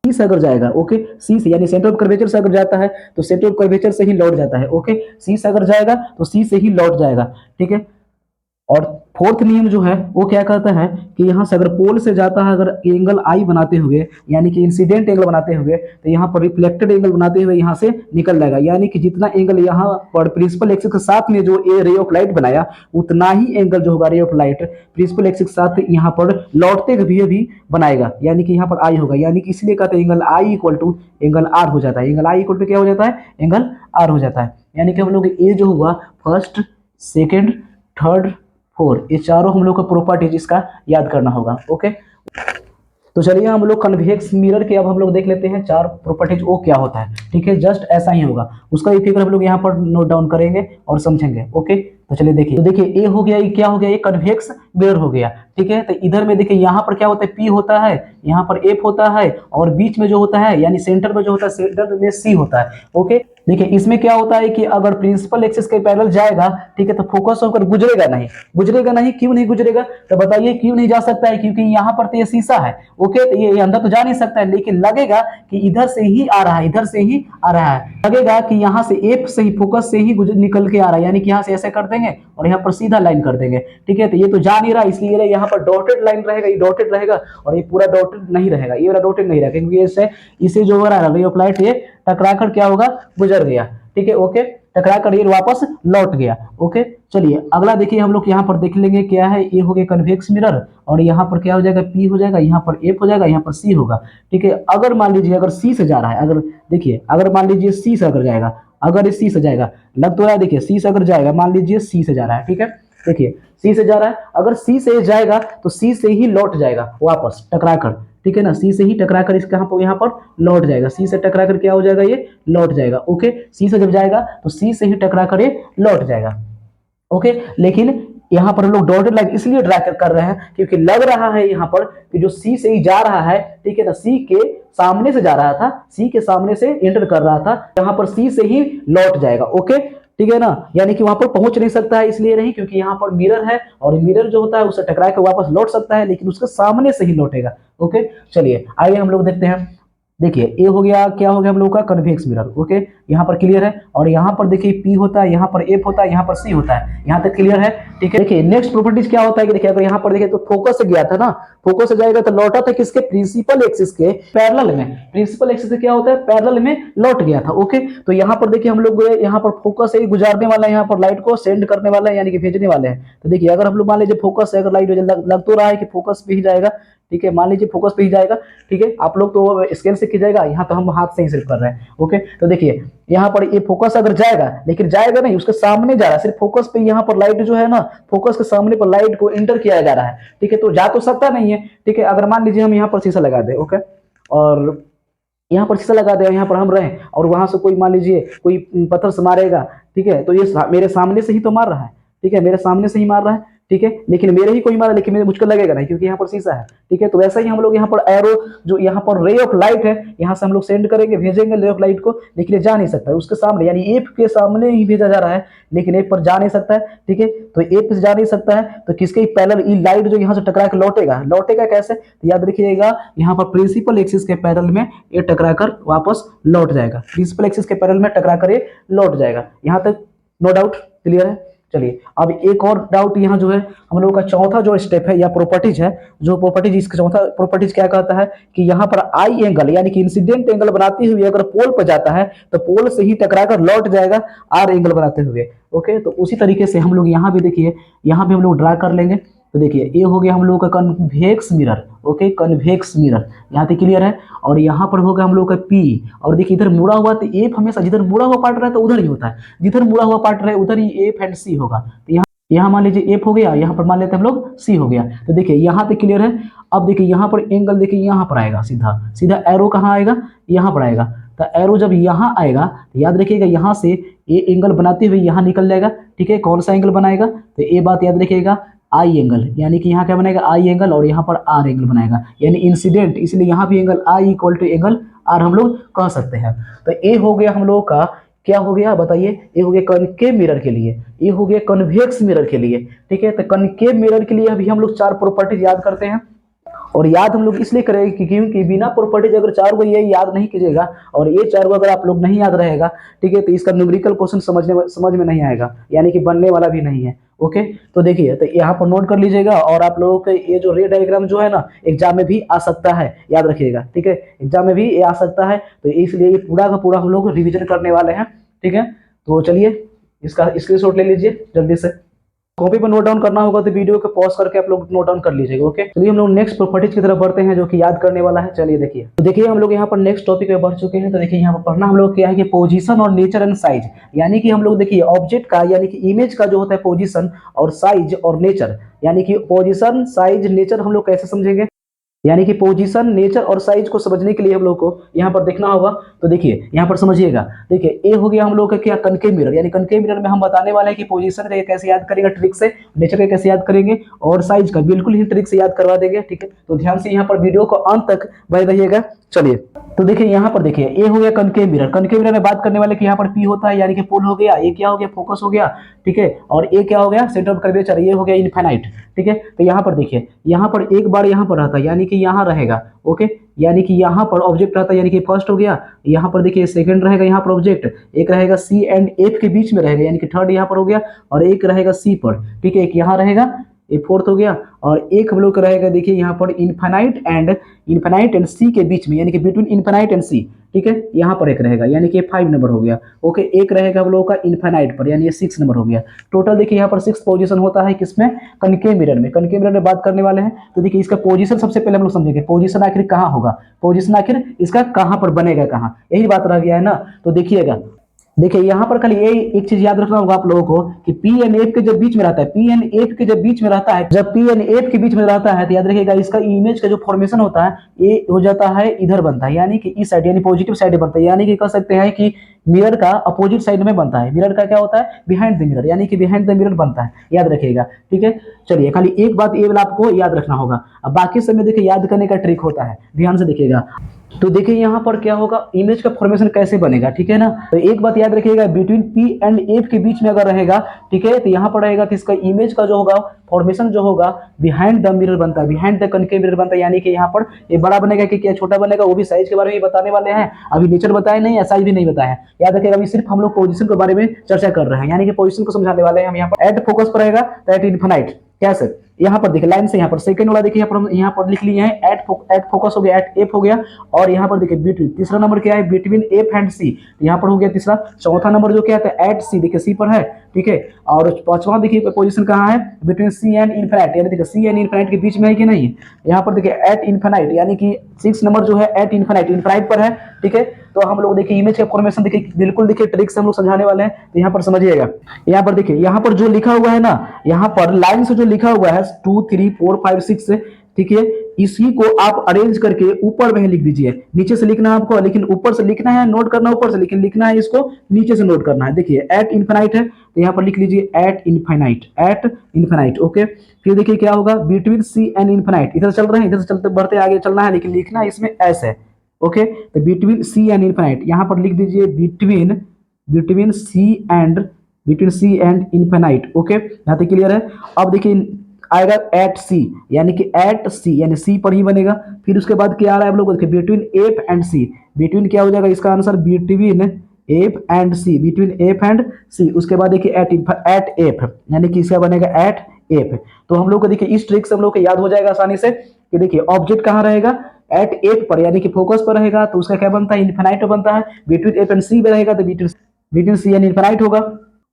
सी से अगर जाएगा, ओके, सी से यानी सेंटर ऑफ कर्वेचर से अगर जाता है तो सेंटर ऑफ कर्वेचर से ही लौट जाता है, ओके, सी से अगर जाएगा तो सी से ही लौट जाएगा, ठीक है। और फोर्थ नियम जो है वो क्या कहता है कि यहाँ से अगर पोल से जाता है, अगर एंगल आई बनाते हुए, यानी कि इंसिडेंट एंगल बनाते हुए, तो यहाँ पर रिफ्लेक्टेड एंगल बनाते हुए यहाँ से निकल जाएगा, यानी कि जितना एंगल यहाँ पर प्रिंसिपल एक्सिस के साथ में जो ए रे ऑफ लाइट बनाया, उतना ही एंगल जो होगा ray of light principal axis के साथ यहाँ पर लौटते हुए भी बनाएगा, यानी कि यहाँ पर आई होगा, यानी कि इसलिए कहते हैं angle I equal to angle R हो जाता है, एंगल आई इक्वल टू क्या हो जाता है, एंगल आर हो जाता है, यानी कि हम लोग ए जो हुआ फर्स्ट, सेकेंड, थर्ड, 4, ये चारों हम लोग को प्रॉपर्टीज इसका याद करना होगा, ओके। तो चलिए हम लोग कन्वेक्स मिरर के अब हम लोग देख लेते हैं 4 प्रॉपर्टीज वो क्या होता है, ठीक है, जस्ट ऐसा ही होगा, उसका भी फिगर हम लोग यहाँ पर नोट डाउन करेंगे और समझेंगे, ओके। तो चलिए देखिए, तो देखिए ए हो गया, ये क्या हो गया, ये कन्वेक्स मिरर हो गया, ठीक है। तो इधर में देखिए यहाँ पर क्या होता है, पी होता है, यहाँ पर एफ होता है, और बीच में जो होता है यानी सेंटर में जो होता है, सेंटर में सी होता है, ओके। देखिए इसमें क्या होता है कि अगर प्रिंसिपल एक्सिस के पैरेलल जाएगा, ठीक है, तो फोकस होकर गुजरेगा नहीं, क्यों नहीं गुजरेगा, तो बताइए क्यों नहीं जा सकता है, क्योंकि यहाँ पर तो ये शीशा है, ओके, तो ये अंदर तो जा नहीं सकता है, लेकिन लगेगा कि इधर से ही आ रहा है, इधर से ही आ रहा है, लगेगा कि यहाँ से एफ से ही, फोकस से ही निकल के आ रहा है, यानी कि यहाँ से ऐसे कर देंगे और यहाँ पर सीधा लाइन कर देंगे, ठीक है। तो ये तो जा नहीं रहा, इसलिए यहाँ पर डॉटेड लाइन रहेगा, ये डॉटेड रहेगा, और ये पूरा डॉटेड नहीं रहेगा, ये वाला डॉटेड नहीं रहेगा, क्योंकि इससे इसे जो हो रहा है रे ऑफ लाइट ये टकराकर क्या होगा, गुजर गया, ठीक है, ओके, टकरा कर ये वापस लौट गया, ओके। चलिए अगला देखिए हम लोग यहाँ पर देख लेंगे क्या है, ये हो गया कन्वेक्स मिरर, और यहाँ पर क्या हो जाएगा, पी हो जाएगा, यहाँ पर एफ हो जाएगा, यहाँ पर सी होगा, ठीक है। अगर मान लीजिए अगर सी से जा रहा है, अगर देखिए अगर मान लीजिए सी से अगर जाएगा, अगर ये सी से जाएगा, लग तो रहा है, देखिए सी से अगर जाएगा, मान लीजिए सी से जा रहा है, ठीक है, देखिए सी से जा रहा है, अगर सी से जाएगा तो सी से ही लौट जाएगा वापस टकरा कर, ठीक है ना, सी से ही टकरा कर इसका यहाँ पर लौट जाएगा, सी से टकरा कर क्या हो जाएगा, ये लौट जाएगा, ओके। सी से जब जाएगा तो सी से ही टकरा कर ये लौट जाएगा, ओके। लेकिन यहाँ पर हम लोग डॉटेड लाइन इसलिए ड्रा कर रहे हैं क्योंकि लग रहा है यहाँ पर कि जो सी से ही जा रहा है, ठीक है ना, सी के सामने से जा रहा था, सी के सामने से एंटर कर रहा था, यहाँ पर सी से ही लौट जाएगा, ओके, ठीक है ना, यानी कि वहां पर पहुंच नहीं सकता है, इसलिए नहीं क्योंकि यहाँ पर मिरर है, और मिरर जो होता है उससे टकरा के वापस लौट सकता है, लेकिन उसके सामने से ही लौटेगा, ओके। चलिए आगे हम लोग देखते हैं, देखिए ए हो गया, क्या हो गया हम लोग का कन्वेक्स मिरर। ओके, यहाँ पर क्लियर है। और यहाँ पर देखिए पी होता है, यहाँ पर एफ होता है, यहाँ पर सी होता है। यहाँ तक क्लियर है, ठीक है। देखिए नेक्स्ट प्रॉपर्टीज क्या होता है कि देखिए अगर यहाँ पर देखिए तो फोकस से गया था ना, फोकस से जाएगा तो लौटा था किसके, प्रिंसिपल एक्सिस के पैरेलल में। प्रिंसिपल एक्सिस से क्या होता है, पैरेलल में लौट गया था। ओके, तो यहाँ पर देखिए हम लोग यहाँ पर फोकस से गुजारने वाला है, यहाँ पर लाइट को सेंड करने वाला है, यानी कि भेजने वाले हैं। तो देखिए अगर हम लोग मान लीजिए फोकस है, अगर लाइट लग तो रहा है कि फोकस पे ही जाएगा, ठीक है, मान लीजिए फोकस पे ही जाएगा, ठीक है। आप लोग तो स्केल से कीजिएगा, यहाँ तो हम हाथ से ही सिर्फ कर रहे हैं। ओके, तो देखिए यहाँ पर ये फोकस अगर जाएगा, लेकिन जाएगा नहीं, उसके सामने जा रहा है, सिर्फ फोकस पे यहाँ पर लाइट जो है ना, फोकस के सामने पर लाइट को इंटर किया जा रहा है, ठीक है। तो जा तो सकता नहीं है, ठीक है। अगर मान लीजिए हम यहाँ पर शीशा लगा दें, ओके, और यहाँ पर शीशा लगा दे, यहाँ पर हम रहें, और वहां से कोई मान लीजिए कोई पत्थर से मारेगा, ठीक है, तो ये मेरे सामने से ही तो मार रहा है, ठीक है, मेरे सामने से ही मार रहा है, ठीक है। लेकिन मेरे ही कोई मारा, लेकिन मेरे मुझको लगेगा नहीं, क्योंकि यहाँ पर शीशा है, ठीक है। तो वैसा ही हम लोग यहाँ पर एरो, जो यहाँ पर रे ऑफ लाइट है, यहाँ से हम लोग सेंड करेंगे, भेजेंगे रे ऑफ लाइट को, लेकिन ये जा नहीं सकता है उसके सामने, यानी एफ के सामने ही भेजा जा रहा है, लेकिन एफ पर जा नहीं सकता है, ठीक है। तो एफ से जा नहीं सकता है, तो किसके पैरेलल ई लाइट जो यहाँ से टकरा के लौटेगा, लौटेगा कैसे, तो याद रखिएगा यहाँ पर प्रिंसिपल एक्सिस के पैरेलल में ये टकरा कर वापस लौट जाएगा, प्रिंसिपल एक्सिस के पैरेलल में टकरा कर ये लौट जाएगा। यहाँ तक नो डाउट क्लियर है। चलिए अब एक और डाउट यहाँ जो है हम लोगों का चौथा जो स्टेप है या प्रॉपर्टीज है, जो प्रॉपर्टीज, इसका चौथा प्रॉपर्टीज क्या कहता है कि यहाँ पर आई एंगल यानी कि इंसिडेंट एंगल बनाते हुए अगर पोल पर जाता है तो पोल से ही टकराकर लौट जाएगा आर एंगल बनाते हुए। ओके, तो उसी तरीके से हम लोग यहाँ भी देखिए, यहाँ भी हम लोग ड्रा कर लेंगे। तो देखिए ये हो गया हम लोगों का convex mirror. Okay, convex mirror यहाँ तक क्लियर है। और यहाँ पर होगा हम लोग का पी, और देखिए इधर मुड़ा हुआ, तो एफ हमेशा जिधर मुड़ा हुआ पार्ट रहे तो उधर ही होता है, जिधर मुड़ा हुआ पार्ट रहे उधर ही एफ एंड सी होगा। तो यहाँ मान लीजिए एफ हो गया, यहाँ पर मान लेते हैं हम लोग सी हो गया। तो देखिए यहाँ तक क्लियर है। अब देखिए यहाँ पर एंगल देखिए यहाँ पर आएगा, सीधा सीधा एरो कहाँ आएगा, यहाँ पर आएगा। तो एरो जब यहाँ आएगा तो याद रखिएगा यहाँ से ये एंगल बनाते हुए यहाँ निकल जाएगा, ठीक है। कौन सा एंगल बनाएगा, तो ये बात याद रखिएगा, आई एंगल, यानी कि यहाँ क्या बनेगा, आई एंगल, और यहाँ पर आर एंगल बनाएगा, यानी इंसिडेंट, इसलिए यहाँ भी angle I equal to angle R हम लोग कह सकते हैं। तो ये हो गया हम लोग का, क्या हो गया बताइए, ये हो गया कनकेव मिरर के लिए, ये हो गया कन्वेक्स मिरर के लिए, ठीक है। तो कनकेव मिरर के लिए अभी हम लोग 4 प्रॉपर्टीज याद करते हैं, और याद हम लोग इसलिए करेंगे क्योंकि बिना प्रॉपर्टीज अगर 4 को ये याद नहीं कीजिएगा, और ये 4 को अगर आप लोग नहीं याद रहेगा, ठीक है, तो इसका न्यूमेरिकल क्वेश्चन समझ में नहीं आएगा, यानी कि बनने वाला भी नहीं है। ओके, तो देखिए, तो यहाँ पर नोट कर लीजिएगा, और आप लोगों के ये जो रे डायग्राम जो है ना एग्जाम में भी आ सकता है, याद रखिएगा, ठीक है, एग्जाम में भी ये आ सकता है। तो इसलिए ये पूरा का पूरा हम लोग रिविजन करने वाले हैं, ठीक है। तो चलिए इसका स्क्रीनशॉट ले लीजिए जल्दी से, कॉपी पर नोट डाउन करना होगा तो वीडियो को पॉज करके आप लोग नोट डाउन कर लीजिएगा। ओके, चलिए हम लोग नेक्स्ट प्रॉपर्टीज की तरफ बढ़ते हैं जो कि याद करने वाला है। चलिए देखिए, तो देखिए हम लोग यहाँ पर नेक्स्ट टॉपिक पे बढ़ चुके हैं। तो देखिए यहाँ पर पढ़ना हम लोग क्या है कि पोजीशन और नेचर एंड साइज, यानी कि हम लोग देखिए ऑब्जेक्ट का यानी कि इमेज का जो होता है पोजीशन, और साइज और नेचर, यानी कि पोजीशन साइज नेचर हम लोग कैसे समझेंगे, यानी कि पोजीशन नेचर और साइज को समझने के लिए हम लोग को यहाँ पर देखना होगा। तो देखिए यहाँ पर समझिएगा, देखिए ए हो गया हम लोग का क्या, कनकेव मिरर, यानी कनकेव मिरर में हम बताने वाले हैं कि पोजीशन का कैसे याद करेंगे ट्रिक से, नेचर का कैसे याद करेंगे, और साइज का बिल्कुल ही ट्रिक से याद करवा देंगे, ठीक है। तो ध्यान से यहाँ पर वीडियो को अंत तक बने रहिएगा। चलिए, तो देखिए यहाँ पर देखिए ए हो गया कनकेव मिरर, कनकेव मिरर में बात करने वाले कि यहाँ पर पी होता है यानी कि पोल हो गया, ए क्या हो गया, फोकस हो गया, ठीक है, और ए क्या हो गया, सेंटर ऑफ कर्वेचर, ये हो गया इनफाइनाइट, ठीक है। तो यहाँ पर देखिए, यहाँ पर एक बार यहाँ पर रहता है यानी कि यहाँ रहेगा, ओके, यानी कि यहाँ पर ऑब्जेक्ट रहता है, यानी कि फर्स्ट हो गया, यहाँ पर देखिए सेकंड रहेगा, यहाँ पर ऑब्जेक्ट एक रहेगा सी एंड एफ के बीच में रहेगा, यानी कि थर्ड यहाँ पर हो गया, और एक रहेगा सी पर, ठीक है, एक यहाँ रहेगा, ये फोर्थ हो गया, और एक हम लोग का रहेगा देखिए यहाँ पर इनफाइनाइट एंड सी के बीच में, यानी कि बिटवीन इनफाइनाइट एंड सी, ठीक है, यहाँ पर एक रहेगा, यानी कि 5 नंबर हो गया। ओके, एक रहेगा हम लोगों का इनफाइनाइट पर, यानी ये 6 नंबर हो गया। टोटल देखिए यहाँ पर 6 पोजीशन होता है किसमें, कनकेव मिरर में। कनकेव मिरर में बात करने वाले हैं, तो देखिए इसका पोजीशन सबसे पहले हम लोग समझेंगे, पोजीशन आखिर कहाँ होगा, पोजीशन आखिर इसका कहाँ पर बनेगा, कहाँ, यही बात रह गया है ना। तो देखिएगा, देखिए यहाँ पर खाली ये एक चीज याद रखना होगा आप लोगों को कि पी एंड एफ के जब बीच में रहता है, पी एंड एफ के जब बीच में रहता है, जब पी एंड एफ के बीच में रहता है, तो याद रखिएगा इसका इमेज का जो फॉर्मेशन होता है ये हो जाता है इधर बनता है, यानी कि इस साइड, यानी पॉजिटिव साइड बनता है, यानी कि कह सकते हैं कि मिरर का अपोजिट साइड में बनता है। मिरर का क्या होता है, बिहाइंड द मिरर, यानी कि बिहाइंड द मिरर बनता है, याद रखिएगा, ठीक है। चलिए खाली एक बात ये वाला आपको याद रखना होगा, अब बाकी सब में देखिए याद करने का ट्रिक होता है, ध्यान से देखिएगा। तो देखिए यहाँ पर क्या होगा, इमेज का फॉर्मेशन कैसे बनेगा, ठीक है ना। तो एक बात याद रखिएगा, बिटवीन पी एंड एफ के बीच में अगर रहेगा, ठीक है, तो यहाँ पर रहेगा तो इसका इमेज का जो होगा फॉर्मेशन जो होगा बिहाइंड द मिरर बनता है, बिहाइंड द कनकेव मिरर बनता है। यानी कि यहाँ पर ये बड़ा बनेगा कि क्या छोटा बनेगा, वो भी साइज के बारे में बताने वाले हैं। अभी नेचर बताया नहीं है, साइज भी नहीं बताया है, याद रखिएगा। अभी सिर्फ हम लोग पोजीशन के बारे में चर्चा कर रहे हैं, यानी कि पोजीशन को समझाने वाले हैं हम। यहाँ पर एट फोकस पर रहेगा तो एट इनफिनाइट, क्या सर, यहाँ पर देखिए लाइन से, यहाँ पर सेकंड वाला देखिए, यहाँ पर हम यहाँ पर लिख लिए हैं एट फोकस हो गया, एट एफ हो गया। और यहाँ पर देखिए बिटवीन, तीसरा नंबर क्या है, बिटवीन एफ एंड सी, यहाँ पर हो गया तीसरा। चौथा नंबर जो क्या है, एट सी, देखिए सी पर है, ठीक है। और पांचवा देखिए पोजीशन कहाँ है, बिटवीन सी एंड इनफिनाइट, यानी देखिए सी एंड इनफिनाइट के बीच में है कि नहीं। यहाँ पर देखिए एट इनफिनाइट, यानी कि 6 नंबर जो है एट इनफिनाइट, इनफिनाइट पर है, ठीक है। तो हम लोग देखिए इमेज का फॉर्मेशन देखिए, बिल्कुल देखिए ट्रिक से हम लोग समझाने वाले हैं, तो यहाँ पर समझिएगा। यहाँ पर देखिए, यहाँ पर जो लिखा हुआ है ना, यहाँ पर लाइन से जो लिखा हुआ है 2 3 4 5 6, ठीक है, इसी को आप अरेंज करके ऊपर में लिख दीजिए। नीचे से लिखना है आपको, लेकिन ऊपर से लिखना है, नोट करना ऊपर से, लेकिन लिखना है इसको नीचे से नोट करना है। देखिए एट इनफिनाइट है, तो यहाँ पर लिख लीजिए at infinite, at infinite, okay. फिर देखिए क्या होगा, बिटवीन सी एंड इनफिनाइट, इधर चल रहे हैं, इधर से चलते बढ़ते आगे चलना है, लेकिन लिखना इसमें एस है, ओके। तो बिटवीन सी एंड इनफिनाइट, यहाँ पर लिख दीजिए between, between C and, between C and infinite, okay, यहाँ तक क्लियर है। अब देखिए आएगा एट सी, यानी कि एट सी, यानी सी पर ही बनेगा। फिर उसके बाद क्या आ रहा है, आप लोग देखिए between F and C, between क्या हो जाएगा इसका answer, between F and C, between F and C. उसके बाद देखिए एट एफ, यानी कि इसका बनेगा एट एफ। तो हम लोग को देखिए इस ट्रिक से हम लोग को याद हो जाएगा आसानी से कि देखिए ऑब्जेक्ट कहाँ रहेगा, एट एफ पर, यानी कि फोकस पर रहेगा, तो उसका क्या बनता है, इनफिनाइट बनता है। बिटवीन एफ एंड सी में रहेगा तो बिटवीन सी एंड इनफिनाइट होगा।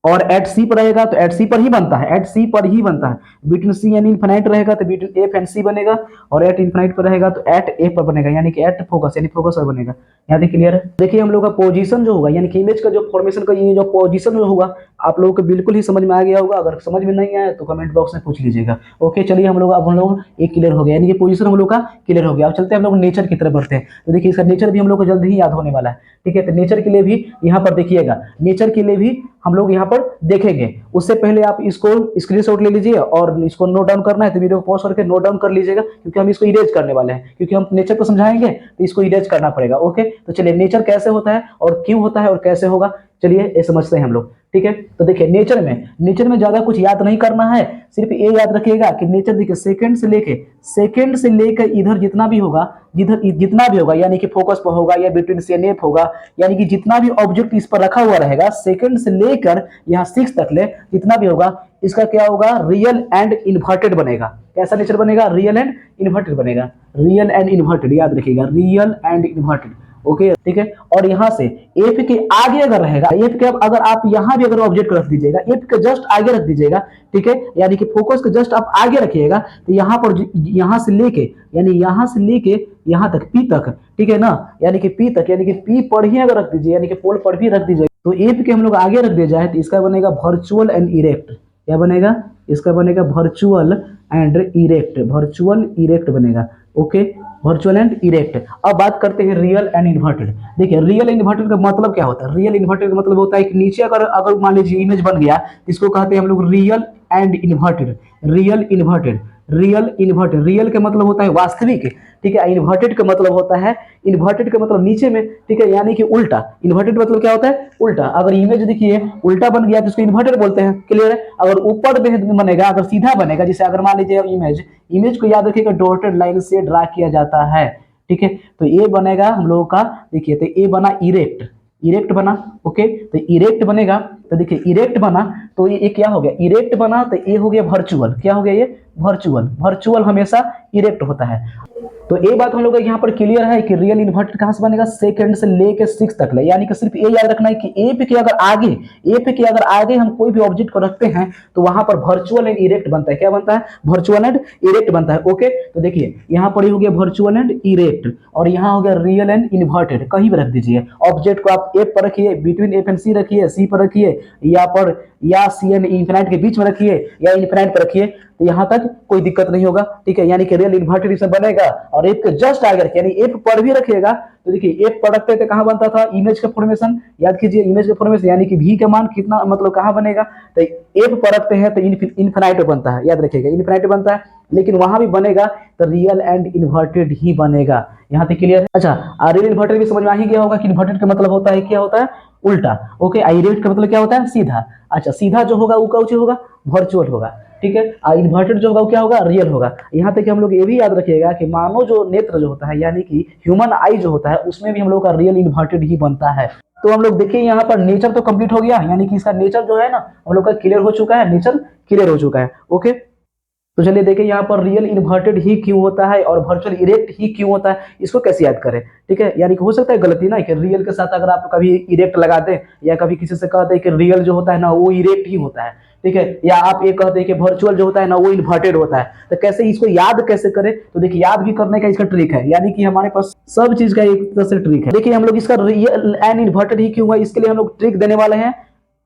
और एट सी पर रहेगा तो एट सी पर ही बनता है, एट सी पर ही बनता है। बिटवीन सी एंड इनफिनाइट रहेगा तो बिटवीन एफ एंड सी बनेगा, और एट इनफिनाइट पर रहेगा तो एट एफ पर बनेगा, यानी कि एट फोकस, यानी फोकस पर बनेगा। यहाँ तक क्लियर है। देखिए हम लोग का पोजीशन जो होगा, यानी कि इमेज का जो फॉर्मेशन का ये जो पोजीशन जो होगा, आप लोगों को बिल्कुल ही समझ में आ गया होगा। अगर समझ में नहीं आया तो कमेंट बॉक्स में पूछ लीजिएगा, ओके। चलिए हम लोग, अब हम लोग एक क्लियर हो गया, यानी कि पोजीशन हम लोग का क्लियर हो गया। अब चलते हैं हम लोग नेचर की तरफ बढ़ते हैं। तो देखिए इसका नेचर भी हम लोग को जल्द ही याद होने वाला है, ठीक है। तो नेचर के लिए भी यहाँ पर देखिएगा, नेचर के लिए भी हम लोग यहाँ पर देखेंगे। उससे पहले आप इसको स्क्रीनशॉट ले लीजिए और इसको नोट डाउन करना है तो वीडियो को पॉज करके नोट डाउन कर लीजिएगा, क्योंकि हम इसको इरेज करने वाले हैं, क्योंकि हम नेचर को समझाएंगे तो इसको इरेज करना पड़ेगा, ओके। तो चलिए नेचर कैसे होता है और क्यों होता है और कैसे होगा, चलिए ये समझते हैं हम लोग, ठीक है। तो देखिए नेचर में ज्यादा कुछ याद नहीं करना है, सिर्फ ये याद रखिएगा कि नेचर देखिए सेकंड से लेके इधर जितना भी होगा, जितना भी होगा, यानी कि फोकस पर होगा या बिटवीन सी एंड एफ होगा, यानी कि जितना भी ऑब्जेक्ट इस पर रखा हुआ रहेगा सेकंड से लेकर यहाँ 6 तक ले, जितना भी होगा, इसका क्या होगा, रियल एंड इन्वर्टेड बनेगा। कैसा नेचर बनेगा, रियल एंड इन्वर्टेड बनेगा, रियल एंड इन्वर्टेड, याद रखिएगा, रियल एंड इन्वर्टेड, ओके, ठीक है। और यहाँ से एफ के आगे अगर रहेगा, एफ के अगर आप यहाँ भी अगर ऑब्जेक्ट रख दीजिएगा, एफ के जस्ट आगे रख दीजिएगा, ठीक है, यानी कि फोकस के जस्ट आप आगे रखिएगा, तो यहाँ पर यहाँ से लेके, यानी यहाँ से लेके यहाँ तक, पी तक, ठीक है ना, यानी कि पी तक, यानी कि पी पर ही अगर रख दीजिए, यानी कि पोल पर भी रख दीजिए, तो एफ के हम लोग आगे रख दिया जाए तो इसका बनेगा वर्चुअल एंड इरेक्ट। क्या बनेगा, इसका बनेगा virtual and erect, virtual erect बनेगा, ओके, वर्चुअल एंड इरेक्ट। अब बात करते हैं रियल एंड इन्वर्टेड। देखिए रियल एंड इन्वर्टेड का मतलब क्या होता है, रियल इन्वर्टेड का मतलब होता है कि नीचे अगर मान लीजिए इमेज बन गया, इसको कहते हैं हम लोग real and inverted, real inverted, real inverted. Real का मतलब होता है वास्तविक, ठीक है, इन्वर्टेड का मतलब होता है, इन्वर्टेड का मतलब नीचे में, ठीक है, यानी कि उल्टा। इन्वर्टेड मतलब क्या होता है, उल्टा। अगर इमेज देखिए उल्टा बन गया तो इसको इन्वर्टेड बोलते हैं, क्लियर है। अगर ऊपर में बनेगा, अगर सीधा बनेगा, जैसे अगर मान लीजिए इमेज को याद रखिएगा डॉटेड लाइन से ड्रा किया जाता है, ठीक है, तो ये बनेगा हम लोगों का, देखिए तो ये बना इरेक्ट, इरेक्ट बना, ओके। तो इरेक्ट बनेगा, तो देखिए इरेक्ट बना, तो ये क्या हो गया, इरेक्ट बना, तो ये हो गया वर्चुअल। क्या हो गया, ये वर्चुअल। वर्चुअल हमेशा इरेक्ट होता है। तो ये बात हम लोग का यहाँ पर क्लियर है कि रियल इन्वर्टेड कहां से बनेगा, सेकंड से लेके 6 तक ले, यानी कि सिर्फ ये याद रखना है कि एफ के अगर आगे हम कोई भी ऑब्जेक्ट को रखते हैं तो वहां पर वर्चुअल एंड इरेक्ट बनता है। क्या बनता है, वर्चुअल एंड इरेक्ट बनता है, ओके। तो देखिए यहाँ पर हो गया वर्चुअल एंड इरेक्ट, और यहाँ हो गया रियल एंड इन्वर्टेड। कहीं भी रख दीजिए ऑब्जेक्ट को, आप एफ पर रखिए, बिटवीन एफ एंड सी रखिए, सी पर रखिए, या सी एन इन्फिनाइट के बीच में रखिए या इन्फिनाइट पे रखिए, तो यहाँ तक कोई दिक्कत नहीं होगा, ठीक है। यानी कि रियल इन्वर्टेड इसमें बनेगा, और एफ के जस्ट आगे रखिए, यानी एफ पर भी रखिएगा तो देखिए एफ पर रखते थे कहाँ बनता था, इमेज का फॉर्मेशन, याद कीजिए इमेज का फॉर्मेशन, यानी कि भी का मान कितना मतलब कहाँ बनेगा, तो एफ पर रखते हैं तो इन्फिनाइट बनता है, याद रखिएगा इन्फिनाइट बनता है, लेकिन वहां भी बनेगा तो रियल एंड इन्वर्टेड ही बनेगा। यहाँ तक क्लियर है? अच्छा, रियल इन्वर्टेड भी समझ में आ ही गया होगा कि इन्वर्टेड का मतलब होता है क्या होता है, उल्टा। ओके, इरेक्ट का मतलब क्या होता है, सीधा। अच्छा, सीधा जो होगा वो कौन होगा, वर्चुअल होगा, ठीक है। इन्वर्टेड जो होगा वो क्या होगा, रियल होगा। यहाँ तक कि हम लोग ये भी याद रखिएगा कि मानव जो नेत्र जो होता है, यानी कि ह्यूमन आई जो होता है, उसमें भी हम लोग का रियल इन्वर्टेड ही बनता है। तो हम लोग देखिए यहाँ पर नेचर तो कंप्लीट हो गया, यानी कि इसका नेचर जो है ना हम लोग का क्लियर हो चुका है, नेचर क्लियर हो चुका है। ओके, तो चलिए देखिए यहाँ पर रियल इन्वर्टेड ही क्यों होता है और वर्चुअल इरेक्ट ही क्यों होता है, इसको कैसे याद करें, ठीक है। यानी कि हो सकता है गलती ना कि रियल के साथ अगर आप कभी इरेक्ट लगा दें, या कभी किसी से कहते हैं कि रियल जो होता है ना वो इरेक्ट ही होता है, ठीक है, या आप ये कहते हैं कि वर्चुअल जो होता है ना वो इन्वर्टेड होता है, तो कैसे इसको याद कैसे करें, तो देखिए याद भी करने का इसका ट्रिक है, यानी कि हमारे पास सब चीज का एक तरह से ट्रिक है। देखिए हम लोग इसका रियल एंड इन्वर्टेड ही क्यों हुआ, इसके लिए हम लोग ट्रिक देने वाले हैं,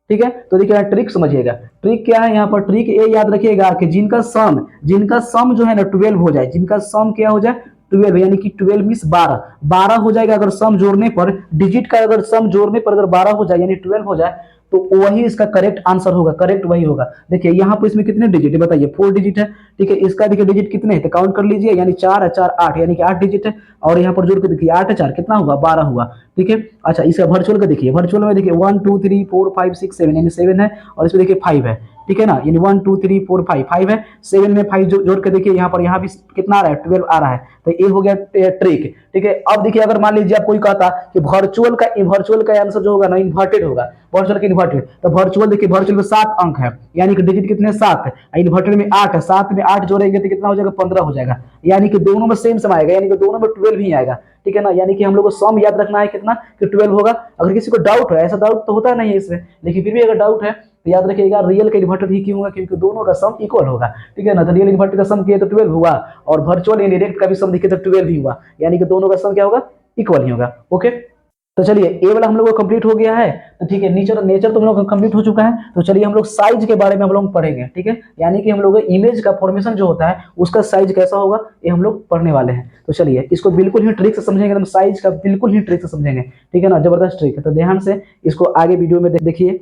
ठीक है। तो देखिए यहाँ ट्रिक समझिएगा, ट्रिक क्या है यहाँ पर, ट्रिक ये याद रखिएगा कि जिनका सम जो है ना 12 हो जाए, जिनका सम क्या हो जाए 12, यानी कि 12 मीन्स 12 हो जाएगा, अगर सम जोड़ने पर डिजिट का अगर सम जोड़ने पर अगर 12 हो जाए यानी 12 हो जाए, तो वही इसका करेक्ट आंसर होगा, करेक्ट वही होगा। देखिए यहाँ पर इसमें कितने डिजिट है बताइए, 4 डिजिट है, ठीक है। इसका देखिए डिजिट कितने हैं तो काउंट कर लीजिए, यानी 4 है 4 8, यानी कि 8 डिजिट है, और यहाँ पर जोड़ के देखिए 8 4 कितना हुआ, 12 हुआ, ठीक है। अच्छा, इसका वर्चुअल का देखिए, वर्चुअल में देखिए 1 2 3 4 5 6 7, यानी 7 है, और इसमें देखिए 5 है, ठीक है ना, यानी 1 2 3 4 5 है, 7 में 5 जोड़ के देखिए यहाँ पर, यहाँ भी कितना आ रहा है 12 आ रहा है, तो ये हो गया ट्रिक, ठीक है। अब देखिए अगर मान लीजिए आप कोई कहता कि वर्चुअल का आंसर जो होगा ना इन्वर्टेड होगा, वर्चुअल का इन्वर्टेड, तो वर्चुअल देखिए वर्चुअल में 7 अंक है, यानी कि डिजिट कितने 7 है, इन्वर्टेड में 8 है, 7 में 8 जोड़ेंगे तो कितना हो जाएगा 15 हो जाएगा, यानी कि दोनों में सेम सम आएगा, यानी कि दोनों में 12 ही आएगा, ठीक है ना। यानी कि हम लोग को सम याद रखना है कितना कि 12 होगा। अगर किसी को डाउट है, ऐसा डाउट तो होता नहीं है इसमें, लेकिन फिर भी अगर डाउट है तो याद रखिएगा रियल का इन्वर्टेड ही क्यों होगा, क्योंकि दोनों का सम इक्वल होगा, ठीक है ना। तो रियल इन्वर्टेड का सम किए तो 12 हुआ, और वर्चुअल इनडायरेक्ट का भी सम दिखे तो 12 ही हुआ, यानी कि दोनों का सम क्या होगा, इक्वल ही होगा। ओके, तो चलिए ए वाला हम लोग को कंप्लीट हो गया है, तो ठीक है, नेचर तो हम लोग का कंप्लीट हो चुका है। तो चलिए हम लोग साइज के बारे में हम लोग पढ़ेंगे, ठीक है, यानी कि हम लोग इमेज का फॉर्मेशन जो होता है उसका साइज कैसा होगा ये हम लोग पढ़ने वाले हैं। तो चलिए इसको बिल्कुल ही ट्रिक से समझेंगे, एकदम साइज का बिल्कुल ही ट्रिक से समझेंगे, ठीक है ना, जबरदस्त ट्रिक है। तो ध्यान से इसको आगे वीडियो में देखिए।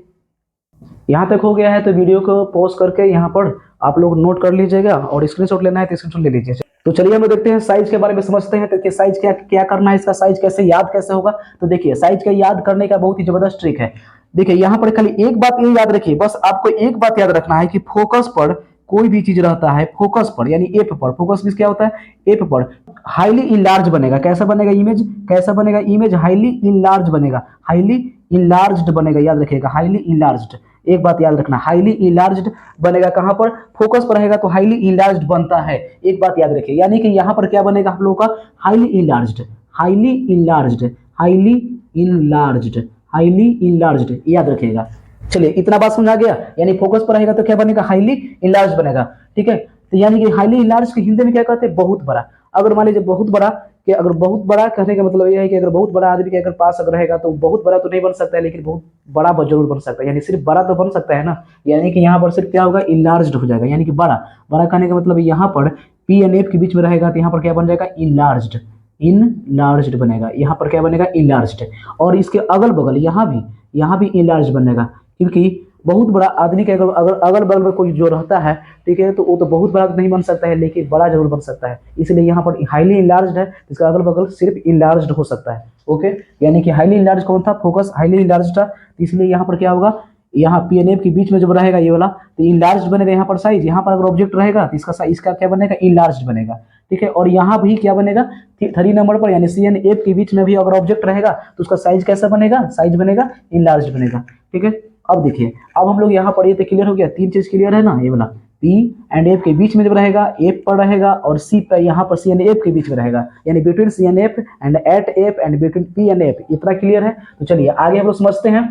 यहाँ तक हो गया है तो वीडियो को पॉज करके यहाँ पर आप लोग नोट कर लीजिएगा, और स्क्रीनशॉट लेना है तो स्क्रीनशॉट ले लीजिए। तो चलिए हम देखते हैं साइज के बारे में समझते हैं, तो साइज क्या क्या करना है, इसका साइज कैसे याद कैसे होगा। तो देखिए साइज का याद करने का बहुत ही जबरदस्त ट्रिक है। देखिए यहाँ पर खाली एक बात ये याद रखिए, बस आपको एक बात याद रखना है कि फोकस पर कोई भी चीज रहता है, फोकस पर यानी एफ पर, फोकस मींस क्या होता है, एफ पर हाईली इनलार्ज बनेगा। कैसा बनेगा इमेज, कैसा बनेगा इमेज, हाईली इनलार्ज बनेगा, हाईली इनलार्ज्ड बनेगा, याद रखिएगा हाईली इनलार्ज्ड। एक बात याद रखना, हाईली इनलार्ज्ड बनेगा, कहां पर, फोकस पर रहेगा तो हाईली इनलार्ज्ड बनता है। एक बात याद रखिए, यानी कि यहां पर क्या बनेगा हम लोगों का, highly enlarged, highly enlarged, highly enlarged, highly enlarged, याद रखिएगा। चलिए इतना बात समझ आ गया, यानी फोकस पर रहेगा तो क्या बनेगा, हाईली इनलार्ज बनेगा, ठीक है। तो यानी कि हाईली इनलार्ज के हिंदी में क्या कहते हैं, बहुत बड़ा। अगर मान लीजिए बहुत बड़ा, कि अगर बहुत बड़ा कहने का मतलब यह है कि अगर बहुत बड़ा आदमी के अगर पास अगर रहेगा तो बहुत बड़ा तो नहीं बन सकता है, लेकिन बहुत बड़ा जरूर बन सकता है, यानी सिर्फ बड़ा तो बन सकता है ना, यानी कि यहाँ पर सिर्फ क्या होगा, इनलार्ज्ड हो जाएगा, यानी कि बड़ा। बड़ा कहने का मतलब यहाँ पर पी एंड एफ के बीच में रहेगा तो यहाँ पर क्या बन जाएगा, इनलार्ज्ड, इनलार्ज्ड बनेगा, यहाँ पर क्या बनेगा, इनलार्ज्ड। और इसके अगल बगल यहाँ भी इनलार्ज बनेगा, क्योंकि बहुत बड़ा आदमी के अगर अगल बगल में कोई जो रहता है, ठीक है, तो वो तो बहुत बड़ा तो नहीं बन सकता है, लेकिन बड़ा जरूर बन सकता है, इसलिए यहाँ पर हाईली इनलार्ज्ड है, इसका अगल बगल सिर्फ इनलार्ज्ड हो सकता है। ओके, यानी कि हाईली इनलार्ज कौन था, फोकस हाईली इनलार्ज्ड था, इसलिए यहाँ पर क्या होगा, यहाँ पी एन एफ के बीच में जब रहेगा ये वाला तो इनलार्ज बनेगा। यहाँ पर साइज, यहाँ पर अगर ऑब्जेक्ट रहेगा तो इसका साइज का क्या बनेगा, इनलार्ज बनेगा, ठीक है। और यहाँ भी क्या बनेगा, 3 नंबर पर यानी सी एन एफ के बीच में भी अगर ऑब्जेक्ट रहेगा तो उसका साइज कैसा बनेगा, साइज बनेगा इनलार्ज बनेगा, ठीक है। अब देखिए, अब हम लोग यहाँ पर ये तो क्लियर हो गया, 3 चीज क्लियर है ना, ये वाला पी एंड एफ के बीच में जब रहेगा, एफ पर रहेगा, और सी पर यहाँ पर सी एंड एफ के बीच में रहेगा, यानी between C and F and at F and between P and F, इतना क्लियर है। तो चलिए आगे हम लोग समझते हैं।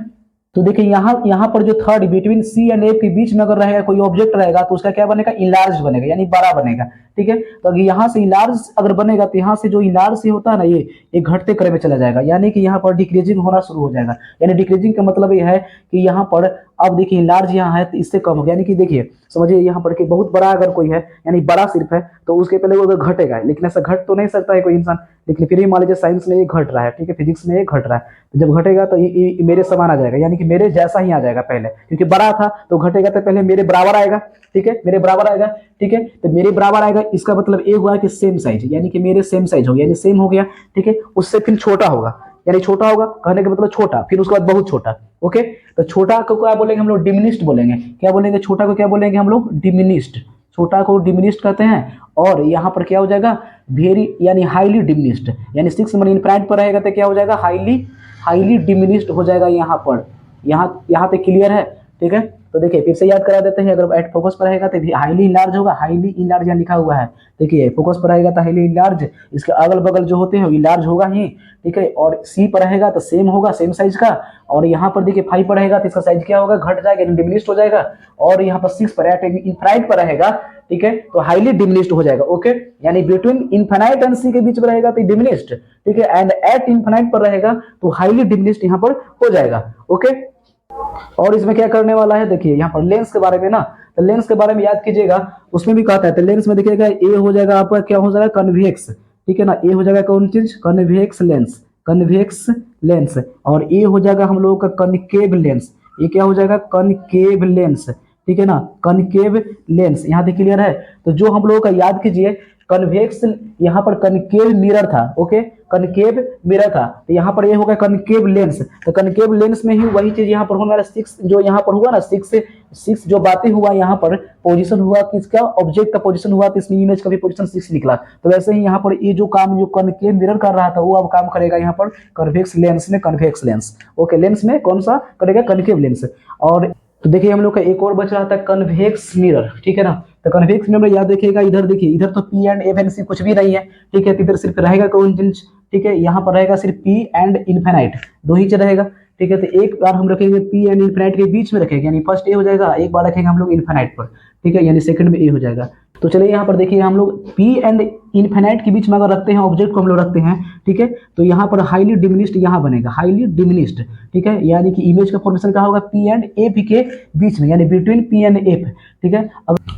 तो देखिए यहाँ पर जो third between C and F के बीच में अगर रहेगा कोई ऑब्जेक्ट रहेगा तो उसका क्या बनेगा, इनलार्ज बनेगा, यानी बड़ा बनेगा, ठीक है। तो अगर यहाँ से इलार्ज अगर बनेगा तो यहाँ से जो इलार्ज से होता है ना ये घटते क्रम में चला जाएगा, यानी कि यहाँ पर डिक्रीजिंग होना शुरू हो जाएगा। यानी डिक्रीजिंग का मतलब ये है कि यहाँ पर अब देखिए लार्ज यहाँ है तो इससे कम हो गया, यानी कि देखिए समझिए यहाँ पर कि बहुत बड़ा अगर कोई है यानी बड़ा सिर्फ है तो उसके पहले वो अगर घटेगा, लेकिन ऐसा घट तो नहीं सकता है कोई इंसान, लेकिन फिर भी मान लीजिए साइंस में ये घट रहा है, ठीक है, फिजिक्स में ये घट रहा है, तो जब घटेगा तो ये मेरे समान आ जाएगा, यानी कि मेरे जैसा ही आ जाएगा पहले, क्योंकि बड़ा था तो घटेगा तो पहले मेरे बराबर आएगा, ठीक है, मेरे बराबर आएगा, ठीक है। तो मेरे बराबर आएगा इसका मतलब ये हुआ कि सेम साइज, यानी कि मेरे सेम साइज हो गया, यानी सेम हो गया, ठीक है। उससे फिर छोटा होगा, यानी छोटा होगा कहने का मतलब छोटा, फिर उसके बाद बहुत छोटा, ओके। तो छोटा को क्या बोलेंगे हम लोग, डिमिनिस्ड बोलेंगे। क्या बोलेंगे छोटा को, क्या बोलेंगे हम लोग, डिमिनिस्ड। छोटा को डिमिनिस्ड कहते हैं। और यहाँ पर क्या हो जाएगा, वेरी यानी हाईली डिमिनिस्ड, यानी 6 नंबर इनफाइनाइट पर रहेगा तो क्या हो जाएगा, हाईली डिमिनिस्ड हो जाएगा। यहाँ पर यहाँ तक क्लियर है, ठीक है। तो देखिए फिर से याद करा देते हैं, अगर एट फोकस पर रहेगा तो हाईली इनलार्ज होगा, हाईली इनलार्ज यहाँ लिखा हुआ है, देखिए फोकस पर रहेगा तो हाईली इनलार्ज, इसके अगल बगल जो होते हैं वो इनलार्ज होगा ही, ठीक है। और सी पर रहेगा तो सेम होगा, सेम साइज का। और यहाँ पर देखिए 5 पर रहेगा तो इसका साइज क्या होगा, घट जाएगा, डिमिनिश्ड हो जाएगा। और यहाँ पर 6 पर इनफाइनाइट पर रहेगा, ठीक है, तो हाईली डिमिनिश्ड हो जाएगा, ओके। यानी बिटवीन इनफाइनाइट एंड सी के बीच में रहेगा तो डिमिनिश्ड, ठीक है, एंड एट इनफाइनाइट पर रहेगा तो हाईली डिमिनिश्ड यहाँ पर हो जाएगा, ओके। और इसमें क्या करने वाला है, देखिए यहाँ पर लेंस के बारे में ना, तो लेंस के बारे में याद कीजिएगा, उसमें भी कहता है तो लेंस में देखिएगा ए हो जाएगा आपका, क्या हो जाएगा, कन्वेक्स, ठीक है ना। ए हो जाएगा कौन चीज, कन्वेक्स लेंस, कन्वेक्स लेंस। और ए हो जाएगा हम लोगों का कनकेव लेंस, ये क्या हो जाएगा, कनकेव लेंस, ठीक है ना, कनकेव लेंस। यहाँ तक क्लियर है। तो जो हम लोगों का याद कीजिए, कन्वेक्स यहाँ पर कनकेव मिरर था, ओके, कनकेव मिरर था, तो यहाँ पर ये होगा कनकेव लेंस। तो कनकेव लेंस में ही वही चीज यहाँ पर होने वाला 6 जो यहाँ पर हुआ ना, 6 जो बातें हुआ यहाँ पर, पोजीशन हुआ किसका, ऑब्जेक्ट का पोजीशन हुआ, तो इसमें इमेज का भी पोजीशन 6 निकला। तो वैसे ही यहाँ पर ये जो काम जो कनकेव मिरर कर रहा था वो अब काम करेगा यहाँ पर कन्वेक्स लेंस में, कन्वेक्स लेंस, ओके। लेंस में कौन सा करेगा, कनकेव लेंस। और तो देखिए हम लोग का एक और बच रहा था कन्वेक्स मिरर, ठीक है ना। तो कन्वेक्स मिरर याद रखिएगा, इधर देखिए, इधर तो पी एंड एफ एंड सी कुछ भी नहीं है, ठीक है, तो इधर सिर्फ रहेगा कौन चीज, ठीक है, यहाँ पर रहेगा सिर्फ पी एंड इनफाइनाइट, दो ही चीज रहेगा, ठीक है। तो एक बार हम रखेंगे पी एंड इनफाइनाइट के बीच में रखेंगे, यानी फर्स्ट ए हो जाएगा, एक बार रखेंगे हम लोग इनफाइनाइट पर, ठीक है, यानी सेकंड में ए हो जाएगा। तो चलिए यहाँ पर देखिए हम लोग पी एंड इनफाइनाइट के बीच में अगर रखते हैं ऑब्जेक्ट को हम लोग रखते हैं, ठीक है, तो यहाँ पर हाईली डिमिनिश्ड यहाँ बनेगा, हाईली डिमिनिश्ड, ठीक है, यानी कि इमेज का फॉर्मेशन क्या होगा, पी एंड एफ के बीच में, यानी बिटवीन पी एंड एफ, ठीक है।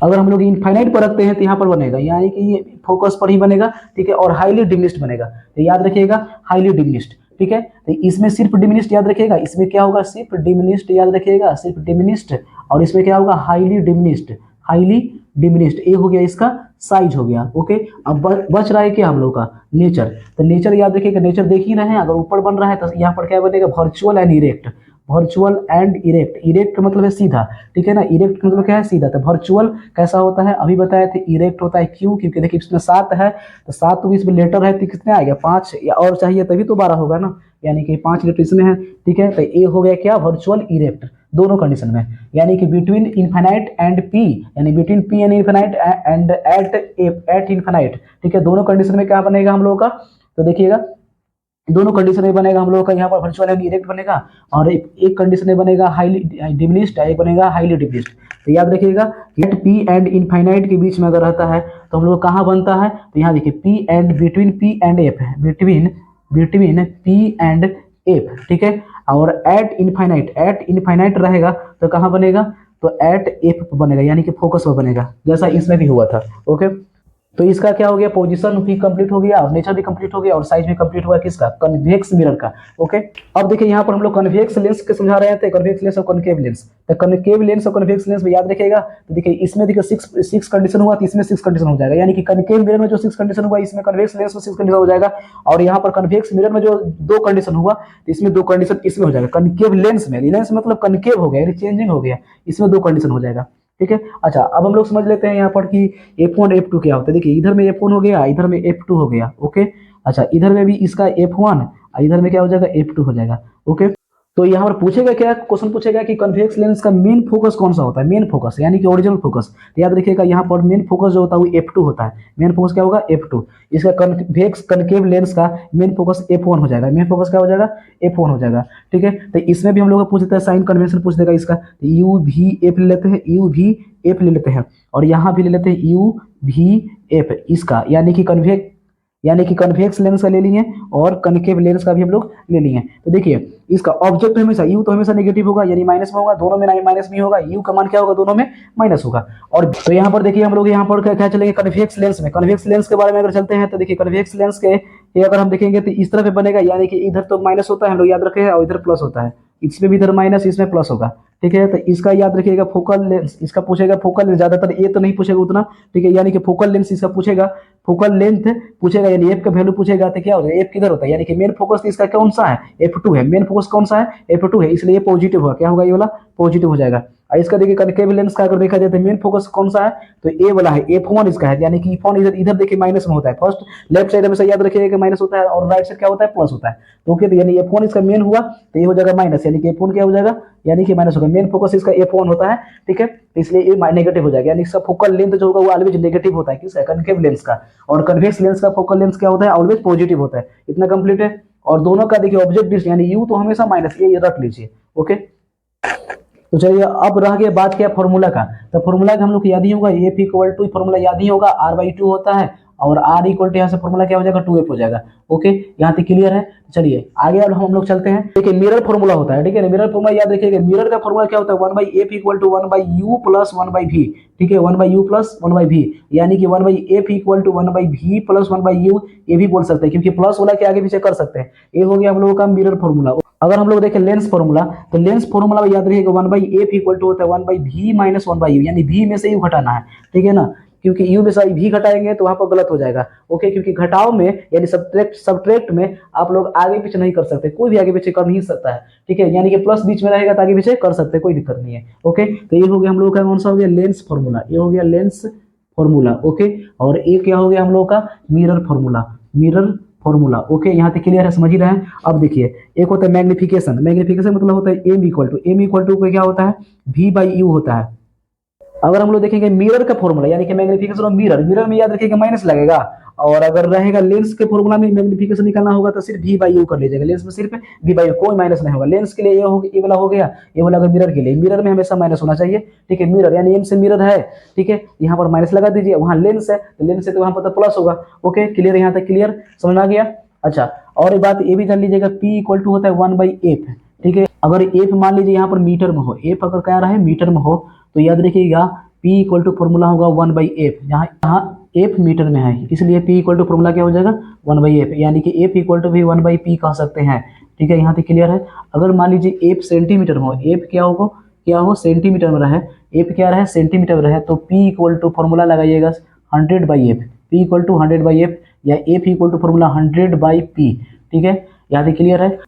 अगर हम लोग इनफाइनाइट पर रखते हैं तो यहाँ पर बनेगा, यानी कि ये फोकस पर ही बनेगा, ठीक है, और हाईली डिमिनिश्ड बनेगा। तो याद रखिएगा हाईली डिमिनिश्ड, ठीक है। तो इसमें सिर्फ डिमिनिश्ड याद रखिएगा, इसमें क्या होगा, सिर्फ डिमिनिश्ड याद रखिएगा, सिर्फ डिमिनिश्ड। और इसमें क्या होगा, हाईली डिमिनिश्ड, हाईली डिमिनिश्ड। ए हो गया इसका साइज हो गया, ओके। अब बच रहा है क्या हम लोग का, नेचर। तो नेचर याद रखिएगा, नेचर देख ही रहे हैं, अगर ऊपर बन रहा है तो यहाँ पर क्या बनेगा, virtual and erect, virtual and erect. Erect का मतलब है सीधा, ठीक है ना, इरेक्ट का मतलब क्या है, सीधा। तो वर्चुअल कैसा होता है, अभी बताए थे, इरेक्ट होता है, क्यों, क्योंकि देखिए इसमें 7 है, तो 7 तो इसमें लेटर है तो कितने आ गया, 5 या और चाहिए तभी तो 12 होगा ना, यानी कि 5 लेटर इसमें है, ठीक है। तो ए हो गया क्या, वर्चुअल इरेक्ट, दोनों कंडीशन में, यानी कि बिटवीन इनफाइनाइट एंड पी, यानी between P and infinite and eight infinite, ठीक है, दोनों कंडीशन में क्या बनेगा हम लोगों का। तो देखिएगा दोनों कंडीशन में बनेगा हम लोगों का, यहाँ पर वर्चुअल एंड इरेक्ट बनेगा, और एक कंडीशन में बनेगा हाईली डिमिनिश्ड, एक बनेगा हाईली डिमिनिश्ड। तो याद रखिएगा एट पी एंड इनफाइनाइट के बीच में अगर रहता है तो हम लोग कहाँ बनता है, तो यहाँ देखिए P and between P and F है, बिटवीन पी एंड एफ, ठीक है। और एट इनफाइनाइट रहेगा तो कहाँ बनेगा, तो एट एफ बनेगा, यानी कि फोकस पर बनेगा, जैसा इसमें भी हुआ था, ओके। तो इसका क्या हो गया, पोजीशन भी कंप्लीट हो गया और नेचर भी कंप्लीट हो गया और साइज भी कंप्लीट हुआ, किसका, कन्वेक्स मिरर का, ओके। अब देखिए यहाँ पर हम लोग कन्वेक्स लेंस के समझा रहे थे, कन्वेक्स लेंस और कनकेव लेंस। तो कनकेव लेंस और कन्वेक्स लेंस में याद रखिएगा, तो देखिए इसमें देखिए 6 कंडीशन हुआ तो इसमें 6 कंडीशन हो जाएगा, यानी कि कनकेव मिरर में जो 6 कंडीशन हुआ इसमें कन्वेक्स लेंस में 6 कंडीशन हो जाएगा। और यहाँ पर कन्वेक्स मिरर में जो 2 कंडीशन हुआ तो इसमें 2 कंडीशन इसमें हो जाएगा। कनकेव लेंस में, लेंस मतलब कनकेव हो गया, चेंजिंग हो गया, इसमें 2 कंडीशन हो जाएगा, ठीक है। अच्छा अब हम लोग समझ लेते हैं यहाँ पर कि F1 F2 क्या होता है। देखिए इधर में F1 हो गया, इधर में F2 हो गया, ओके। अच्छा इधर में भी इसका F1, इधर में क्या हो जाएगा, F2 हो जाएगा, ओके। तो यहाँ पर पूछेगा क्या, क्वेश्चन पूछेगा कि कन्वेक्स लेंस का मेन फोकस कौन सा होता है, मेन फोकस यानी कि ओरिजिनल फोकस। तो याद रखिएगा यहाँ पर मेन फोकस जो होता है वो F2 होता है। मेन फोकस क्या होगा, F2। इसका कन्वेक्स कनकेव लेंस का मेन फोकस F1 हो जाएगा। मेन फोकस क्या हो जाएगा, F1 हो जाएगा। ठीक है, तो इसमें भी हम लोग पूछ देते हैं, साइन कन्वेंशन पूछ देगा इसका। यू भी एफ ले लेते हैं, यू भी एफ ले लेते हैं, और यहाँ भी ले लेते हैं यू भी एफ इसका, यानी कि कन्वेक्स लेंस का ले लिए और कनकेव लेंस का भी हम लोग ले लिए। तो देखिए इसका ऑब्जेक्ट हमेशा यू तो हमेशा नेगेटिव होगा, यानी माइनस में होगा, दोनों में माइनस में होगा, यू का मान क्या होगा, दोनों में माइनस होगा। और तो यहाँ पर देखिए हम लोग यहाँ पर क्या चलेंगे, कन्वेक्स लेंस में। कन्वेक्स लेंस के बारे में अगर चलते हैं तो देखिए कन्वेक्स लेंस के ये अगर हम देखेंगे तो इस तरह पे बनेगा, यानी कि इधर तो माइनस होता है, हम लोग याद रखे हैं, और इधर प्लस होता है। इसमें भी इधर माइनस, इसमें प्लस होगा। ठीक है, तो इसका याद रखिएगा फोकल लेंस, इसका पूछेगा फोकल लेंस, ज्यादातर ये तो नहीं पूछेगा उतना। ठीक है, यानी कि फोकल लेंस इसका पूछेगा, फोकल लेंथ पूछेगा, यानी एफ का वैल्यू पूछेगा तो क्या हो जाएगा, एफ किधर होता है, यानी कि मेन फोकस इसका कौन सा है, F2 है। मेन फोकस कौन सा है, F2 है, इसलिए ये पॉजिटिव होगा, क्या होगा, ये वाला पॉजिटिव हो जाएगा। और इसका देखिए कनकेव लेंस का अगर देखा जाए तो मेन फोकस कौन सा है, तो ए वाला है, F1 इसका है, यानी कि F1 इधर इधर देखिए माइनस में होता है। फर्स्ट लेफ्ट साइड हमेशा याद रखिएगा कि माइनस होता है, और राइट साइड क्या होता है, प्लस होता है। तो ओके, यानी F1 इसका मेन हुआ तो ये हो जाएगा माइनस, यानी कि F1 क्या हो जाएगा, यानी कि माइनस होगा। मेन फोकस इसका F1 होता है। ठीक है, इसलिए ये नेगेटिव हो जाएगा, यानी इसका फोकल लेंथ जो होगा वो ऑलवेज नेगेटिव होता है, किसका, कनकेव लेंस का। और कन्वेक्स लेंस का फोकल लेंथ क्या होता है, ऑलवेज पॉजिटिव होता है। इतना कंप्लीट है। और दोनों का देखिए ऑब्जेक्ट डिस्टेंस, यानी यू तो हमेशा माइनस, ये रख लीजिए। ओके, तो चलिए अब रह गया बात क्या, फॉर्मूला का। तो फॉर्मूला का हम लोग याद ही होगा, एफ इक्वल टू, फॉर्मूला याद ही होगा, R/2 होता है, और R इक्वल टू यहाँ से फॉर्मूला क्या हो जाएगा, 2F हो जाएगा। ओके, यहाँ तक क्लियर है। चलिए आगे अब हम लोग चलते हैं। देखिए मिरर फॉर्मूला होता है, ठीक है, मिरर फॉर्मूला याद रखिएगा। मिरर का फॉर्मूला क्या होता है, 1/f equal to 1/u plus 1/v। ठीक है, 1/u प्लस 1/v, यानी कि 1/f equal to 1/v plus 1/u, ये भी बोल सकते हैं, क्योंकि प्लस वाला के आगे पीछे कर सकते हैं। ये हो गया हम लोगों का मिरर फॉर्मूला। अगर हम लोग देखें लेंस फॉर्मूला, तो लेंस फॉर्मूला याद रखिएगा 1/f इक्वल टू होता है 1/v माइनस 1/u, यानी v में से u घटाना है। ठीक है ना, क्योंकि u में से v घटाएंगे तो वहां पर गलत हो जाएगा। ओके, क्योंकि घटाव में यानी सब्ट्रैक्ट में आप लोग आगे पीछे नहीं कर सकते, कोई भी आगे पीछे कर नहीं सकता है। ठीक है, यानी कि प्लस बीच में रहेगा तो आगे पीछे कर सकते हैं, कोई दिक्कत नहीं है। ओके, तो ये हो गया हम लोग का कौन सा हो गया, लेंस फॉर्मूला, ये हो गया लेंस फॉर्मूला। ओके, और ये क्या हो गया हम लोग का, mirror formula, mirror formula. Okay, यहाँ तक क्लियर है, समझ ही रहे हैं। अब देखिए एक होता है मैग्निफिकेशन, मैग्निफिकेशन मतलब होता है एम इक्वल टू क्या होता है, V/U होता है। अगर हम लोग देखेंगे मिरर का फॉर्मूला, यानी कि मैग्निफिकेशन ऑफ मिरर, मिरर में याद रखिएगा माइनस लगेगा, और अगर रहेगा लेंस के फॉर्मूला में मैग्निफिकेशन निकालना होगा तो सिर्फ V/U कर लीजिएगा, लेंस में सिर्फ V/U, कोई माइनस नहीं होगा। लेंस के लिए ये हो, ये वाला हो गया, ये वाला अगर मिरर के लिए, मिरर में हमेशा माइनस होना चाहिए। ठीक है, मिरर यानी एम से मिरर है, ठीक है, यहाँ पर माइनस लगा दीजिए, वहाँ लेंस है तो लेंस है तो वहाँ पर तो प्लस होगा। ओके, क्लियर, यहाँ तक क्लियर, समझ में आ गया। अच्छा, और एक बात ये भी जान लीजिएगा, P इक्वल टू होता है 1/f। ठीक है, अगर f मान लीजिए यहाँ पर मीटर में हो, f अगर क्या रहे मीटर में हो, तो याद रखिएगा P इक्वल टू फॉर्मूला होगा 1/f, यहाँ f मीटर में है, इसलिए P इक्वल टू फॉर्मूला क्या हो जाएगा, 1/f, यानी कि f इक्वल टू भी 1/p कह सकते हैं। ठीक है, यहाँ तक क्लियर है। अगर मान लीजिए f सेंटीमीटर में हो, f क्या हो सेंटीमीटर में रहे, f क्या रहे सेंटीमीटर में रहे, तो P इक्वल टू फॉर्मूला लगाइएगा 100/f, P equal to 100/f, या f equal to formula 100/p। ठीक है, यहाँ तक क्लियर है।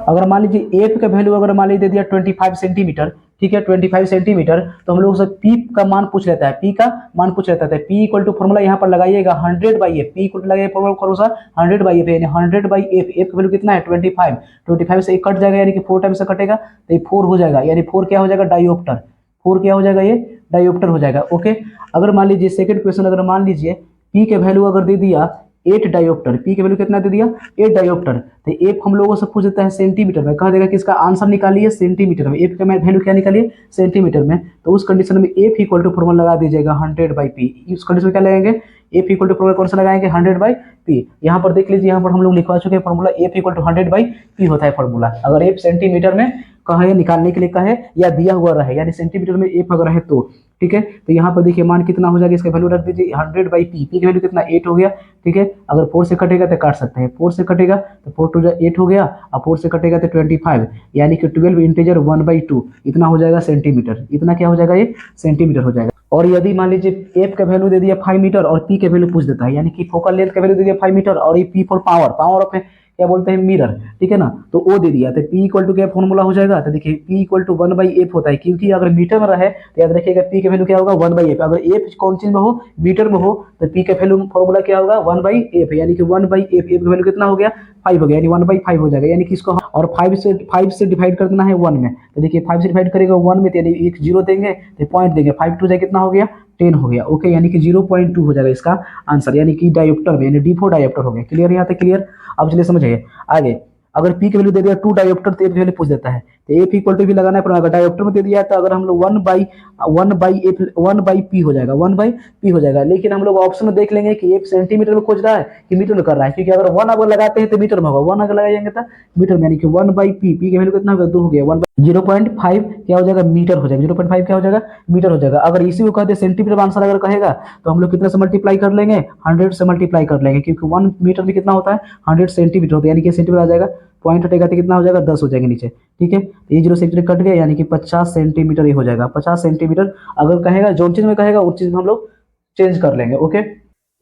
अगर मान लीजिए f का वैल्यू अगर मान लीजिए दिया 25 सेंटीमीटर, ठीक है, 25 सेंटीमीटर, तो हम लोग से p का मान पूछ लेता है, p का मान पूछ लेता है। p इक्वल टू फॉर्मूला यहाँ पर लगाइएगा 100/f, p इक्वल टू लगाइए फॉर्मूला 100/f, यानी 100/f, f का वैल्यू कितना है 25 से कट जाएगा, यानी कि 4 टाइम से कटेगा तो ये 4 हो जाएगा, यानी 4 क्या हो जाएगा, डायोप्टर, 4 क्या हो जाएगा, ये डायोप्टर हो जाएगा। ओके, अगर मान लीजिए सेकंड क्वेश्चन, अगर मान लीजिए p के वैल्यू अगर दे दिया 8 डायोप्टर, p के वैल्यू कितना दे दिया 8 डायोप्टर, तो f हम लोगों से पूछ देता है सेंटीमीटर में, कहा देगा कि इसका आंसर निकालिए सेंटीमीटर में, f का वैल्यू क्या निकालिए सेंटीमीटर में। तो उस कंडीशन में f इक्वल टू फॉर्मूला लगा दीजिएगा 100/p। इस कंडीशन में क्या लगाएंगे, f इक्वल टू फॉर्मूला कौन सा लगाएंगे 100/p। यहाँ पर देख लीजिए, यहाँ पर हम लोग लिखवा चुके हैं formula, f equal to 100/p होता है फॉर्मूला। अगर f सेंटीमीटर में कहे निकालने के लिए कहे या दिया हुआ रहे, यानी सेंटीमीटर में f अगर है तो, ठीक है, तो यहाँ पर देखिए मान कितना हो जाएगा, इसका वैल्यू रख दीजिए 100/p, p की वैल्यू कितना 8 हो गया। ठीक है, अगर 4 से कटेगा तो काट सकते हैं, 4 से कटेगा तो 4 टू 8 हो गया, और 4 से कटेगा तो 25, यानी कि 12 इंटीजर 1/2, इतना हो जाएगा सेंटीमीटर, इतना क्या हो जाएगा, ये सेंटीमीटर हो जाएगा। और यदि मान लीजिए f का वैल्यू दे दिया 5 मीटर और p का वैल्यू पूछ देता है, यानी कि फोकल लेंथ का वैल्यू दे दिया 5 मीटर, और ये p फॉर पावर ऑफ क्या बोलते हैं मिरर, ठीक है ना, तो वो दे दिया, तो p इक्वल टू क्या फॉर्मूला हो जाएगा, तो देखिए p इक्वल टू 1/f होता है, क्योंकि अगर मीटर में रहे तो याद रखिएगा p का वैल्यू क्या होगा 1/f, अगर f कौन चीज में हो मीटर में हो तो p का वैल्यू फॉर्मूला क्या होगा 1/f, यानी कि 1/f, f का वैल्यू कितना हो गया 5 हो गया, यानी 1/5 हो जाएगा, यानी कि इसको और 5 से डिवाइड कर देना है 1 में। तो देखिए 5 से डिवाइड करेगा 1 में, तो यानी एक जीरो देंगे तो पॉइंट देंगे, 5 टू जाए कितना हो गया 10 हो गया। ओके, यानी कि 0.2 हो जाएगा इसका आंसर, यानी कि डायोप्टर में, यानी D4 डायोप्टर हो गया। क्लियर यहाँ तक? क्लियर। अब चलिए समझिए आगे। अगर पी की वैल्यू दे दिया 2 डायोप्टर तो वैल्यू पूछ देता है, तो एफ इक्वल टू भी लगाना है, पर अगर डायोप्टर में दे दिया तो अगर हम लोग 1/P हो जाएगा, 1/P हो जाएगा। लेकिन हम लोग ऑप्शन में देख लेंगे कि एफ सेंटीमीटर में खोज रहा है कि मीटर में कर रहा है, क्योंकि अगर 1 अगर लगाते हैं तो मीटर में होगा, 1 अगर लगाएंगे तो मीटर में, यानी कि 1/P, पी की वैल्यू कितना होगा 2 हो गया, 0.5 क्या हो जाएगा मीटर हो जाएगा, 0.5 क्या हो जाएगा मीटर हो जाएगा। अगर इसी को कहते सेंटीमीटर में आंसर अगर कहेगा तो हम लोग कितने से मल्टीप्लाई कर लेंगे, 100 से मल्टीप्लाई कर लेंगे, क्योंकि 1 मीटर में कितना होता है 100 सेंटीमीटर होता है, यानी कि सेंटीमीटर आ जाएगा, पॉइंट हटेगा तो कितना हो जाएगा 10 हो जाएगा नीचे। ठीक है, तो ये 0 सेंटीमीटर कट गया, यानी कि 50 सेंटीमीटर ये हो जाएगा, 50 सेंटीमीटर। अगर कहेगा जो चीज में कहेगा उस चीज में हम लोग चेंज कर लेंगे। ओके,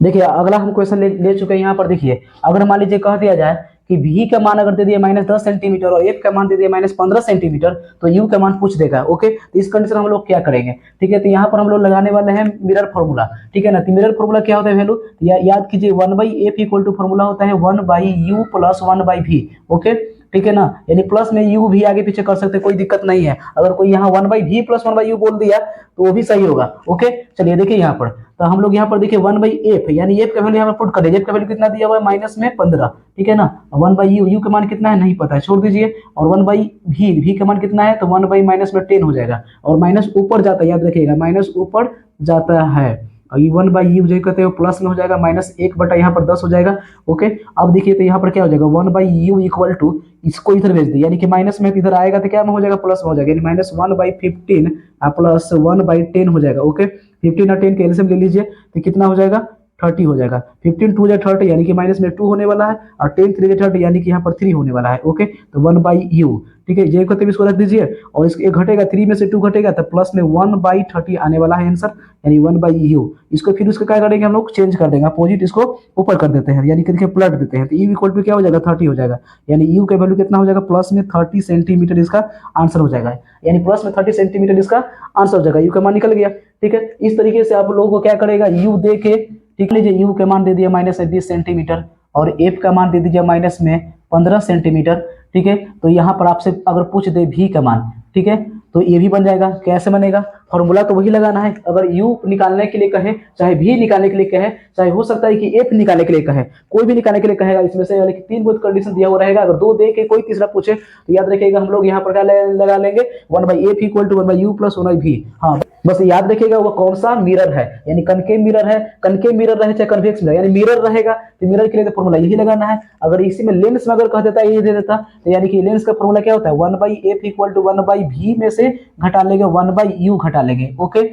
देखिए अगला हम क्वेश्चन ले चुके हैं यहाँ पर। देखिए अगर मान लीजिए कह दिया जाए कि v का मान अगर दे दिया -10 सेंटीमीटर और f का मान दे दिया -15 सेंटीमीटर, तो u का मान पूछ देगा। ओके, तो इस कंडीशन हम लोग क्या करेंगे? ठीक है, तो यहाँ पर हम लोग लगाने वाले हैं मिरर फॉर्मूला। ठीक है ना, तो मिरर फॉर्मूला क्या होता है वैल्यू याद कीजिए, 1/f इक्वल टू फॉर्मूला होता है 1/u प्लस 1/v। ओके, ठीक है ना, यानी प्लस में u भी आगे पीछे कर सकते, कोई दिक्कत नहीं है। अगर कोई यहाँ 1/v प्लस 1/u बोल दिया तो वो भी सही होगा। ओके, चलिए देखिए यहाँ पर, तो हम लोग यहाँ पर देखिए 1/f, यानी f का वैल्यू यहाँ पर पुट कर दीजिए, f का वैल्यू कितना दिया हुआ है -15। ठीक है ना, 1/u, u का मान कितना है नहीं पता है, छोड़ दीजिए। और 1/v, v का मान कितना है तो 1/-10 हो जाएगा, और माइनस ऊपर जाता है, याद रखिएगा माइनस ऊपर जाता है। और ये 1/u जो कहते हैं प्लस में हो जाएगा, -1 यहाँ पर 10 हो जाएगा। ओके, अब देखिए तो यहाँ पर क्या हो जाएगा 1/u इक्वल टू, इसको इधर भेज दिया, यानी कि माइनस में इधर आएगा तो क्या में हो जाएगा प्लस में हो जाएगा, यानी -1/15 प्लस 1/10 हो जाएगा। ओके, 15 और 10 के एलसीएम ले लीजिए तो कितना हो जाएगा 30 हो जाएगा। 15 2 30, यानी कि माइनस में 2 होने वाला है, और 10 3 30, यानी कि यहाँ पर 3 होने वाला है। ओके, तो 1/u। ठीक है, जे को इसको रख दीजिए, और इसके घटेगा 3 में से 2 घटेगा तो प्लस में 1/30 आने वाला है आंसर, यानी 1/u। इसको फिर उसका क्या करेंगे हम लोग चेंज कर देंगे, अपोजिट इसको ऊपर कर देते हैं, यानी कि देखिए पलट देते हैं, तो u इक्वल टू क्या हो जाएगा 30 हो जाएगा, यानी u का वैल्यू कितना हो जाएगा प्लस में 30 सेंटीमीटर इसका आंसर हो जाएगा, यानी प्लस में 30 सेंटीमीटर इसका आंसर हो जाएगा। u का मान निकल गया। ठीक है, इस तरीके से आप लोगों को क्या करेगा u दे के, ठीक लीजिए u का मान दे दिया -20 सेंटीमीटर और f का मान दे दीजिए -15 सेंटीमीटर। ठीक है, तो यहाँ पर आपसे अगर पूछ दे v का मान, ठीक है, तो ये भी बन जाएगा। कैसे बनेगा? फॉर्मूला तो वही लगाना है। अगर u निकालने के लिए कहे, चाहे v निकालने के लिए कहे, चाहे हो सकता है कि f निकालने के लिए कहे, कोई भी निकालने के लिए कहेगा इसमें से, लेकिन 3 बहुत कंडीशन दिया हुआ रहेगा। अगर 2 दे के कोई तीसरा पूछे तो याद रखिएगा हम लोग यहाँ पर क्या लगा लेंगे 1/f equal to 1/u plus 1/v। हाँ, बस याद रखिएगा वो कौन सा मिरर है, यानी कनकेव मिरर है, कनकेव मिरर रहे चाहे कन्वेक्स मिरर, यानी मिरर रहेगा तो मिरर के लिए तो फॉर्मूला यही लगाना है। अगर इसी में लेंस में अगर कह देता है ये दे देता, तो यानी कि लेंस का फॉर्मूला क्या होता है 1/f इक्वल टू 1/v में से घटा लेंगे 1/u घटा लेंगे। ओके,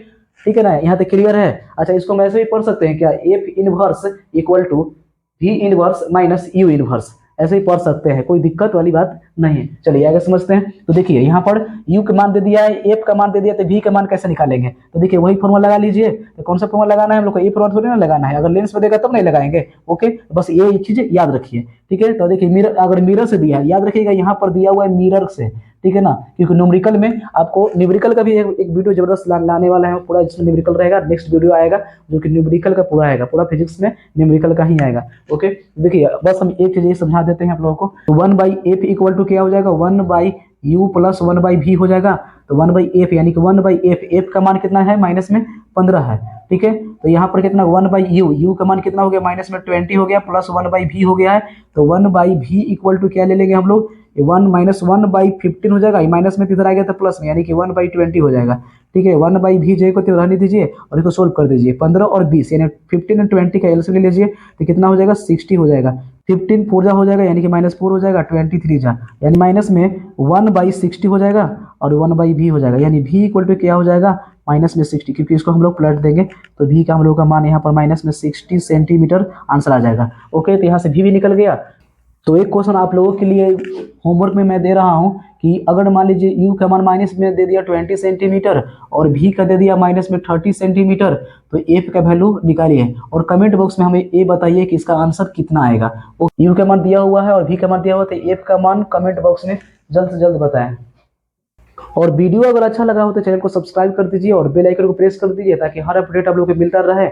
ठीक है ना, यहाँ तक क्लियर है? अच्छा, इसको हम ऐसे भी पढ़ सकते हैं क्या, f inverse equal to v inverse minus u inverse, ऐसे ही पढ़ सकते हैं, कोई दिक्कत वाली बात नहीं है। चलिए आगे समझते हैं। तो देखिए यहाँ पर u का मान दे दिया है, f का मान दे दिया, तो v का मान कैसे निकालेंगे? तो देखिए वही फॉर्मूला लगा लीजिए। तो कौन सा फॉर्मूला लगाना है हम लोग को? ये फॉर्मूला थोड़ी ना लगाना है, अगर लेंस में देगा तब नहीं लगाएंगे। ओके, बस ये चीज याद रखिए। ठीक है, तो देखिए मिरर, अगर मिरर से दिया है, याद रखिएगा यहाँ पर दिया हुआ है मिरर से, ठीक है ना, क्योंकि न्यूमेरिकल में आपको न्यूमेरिकल का भी एक वीडियो जबरदस्त लाने वाला है पूरा, जिसमें न्यूमेरिकल रहेगा। नेक्स्ट वीडियो आएगा जो कि न्यूमेरिकल का पूरा आएगा, पूरा फिजिक्स में न्यूमेरिकल का ही आएगा। ओके, देखिए बस हम एक चीज ये समझा देते हैं आप लोगों को। तो 1/f इक्वल टू क्या हो जाएगा 1/u प्लस 1/v हो जाएगा। तो 1/f यानी कि 1/f, f का मान कितना है -15 है। ठीक है, तो यहाँ पर कितना 1/u, u का मान कितना हो गया -20 हो गया, प्लस 1/v हो गया है। तो 1/v इक्वल टू क्या ले लेंगे हम लोग 1/15 हो जाएगा, माइनस में किधर आ गया था प्लस में, यानी कि 1/20 हो जाएगा। ठीक है, 1/v जो को रहने दीजिए और इसको सोल्व कर दीजिए। 15 और 20 यानी 15 और 20 का एलसीएम ले लीजिए, तो कितना हो जाएगा 60 हो जाएगा। 15 पूरा हो जाएगा यानी कि -4 हो जाएगा, 23 जा यानी माइनस में 1/60 हो जाएगा और 1/v हो जाएगा, यानी v इक्वल टू क्या हो जाएगा -60, क्योंकि इसको हम लोग पलट देंगे तो v का हम लोग का मान यहाँ पर -60 सेंटीमीटर आंसर आ जाएगा। ओके, तो यहाँ से v भी निकल गया। तो एक क्वेश्चन आप लोगों के लिए होमवर्क में मैं दे रहा हूं कि अगर मान लीजिए u का मान माइनस में दे दिया 20 सेंटीमीटर और v का दे दिया -30 सेंटीमीटर, तो f का वैल्यू निकालिए और कमेंट बॉक्स में हमें ये बताइए कि इसका आंसर कितना आएगा। u का मान दिया हुआ है और v का मान दिया हुआ है, तो f का मान कमेंट बॉक्स में जल्द से जल्द बताएं। और वीडियो अगर अच्छा लगा हो तो चैनल को सब्सक्राइब कर दीजिए और बेल आइकन को प्रेस कर दीजिए ताकि हर अपडेट आप लोगों को मिलता रहे।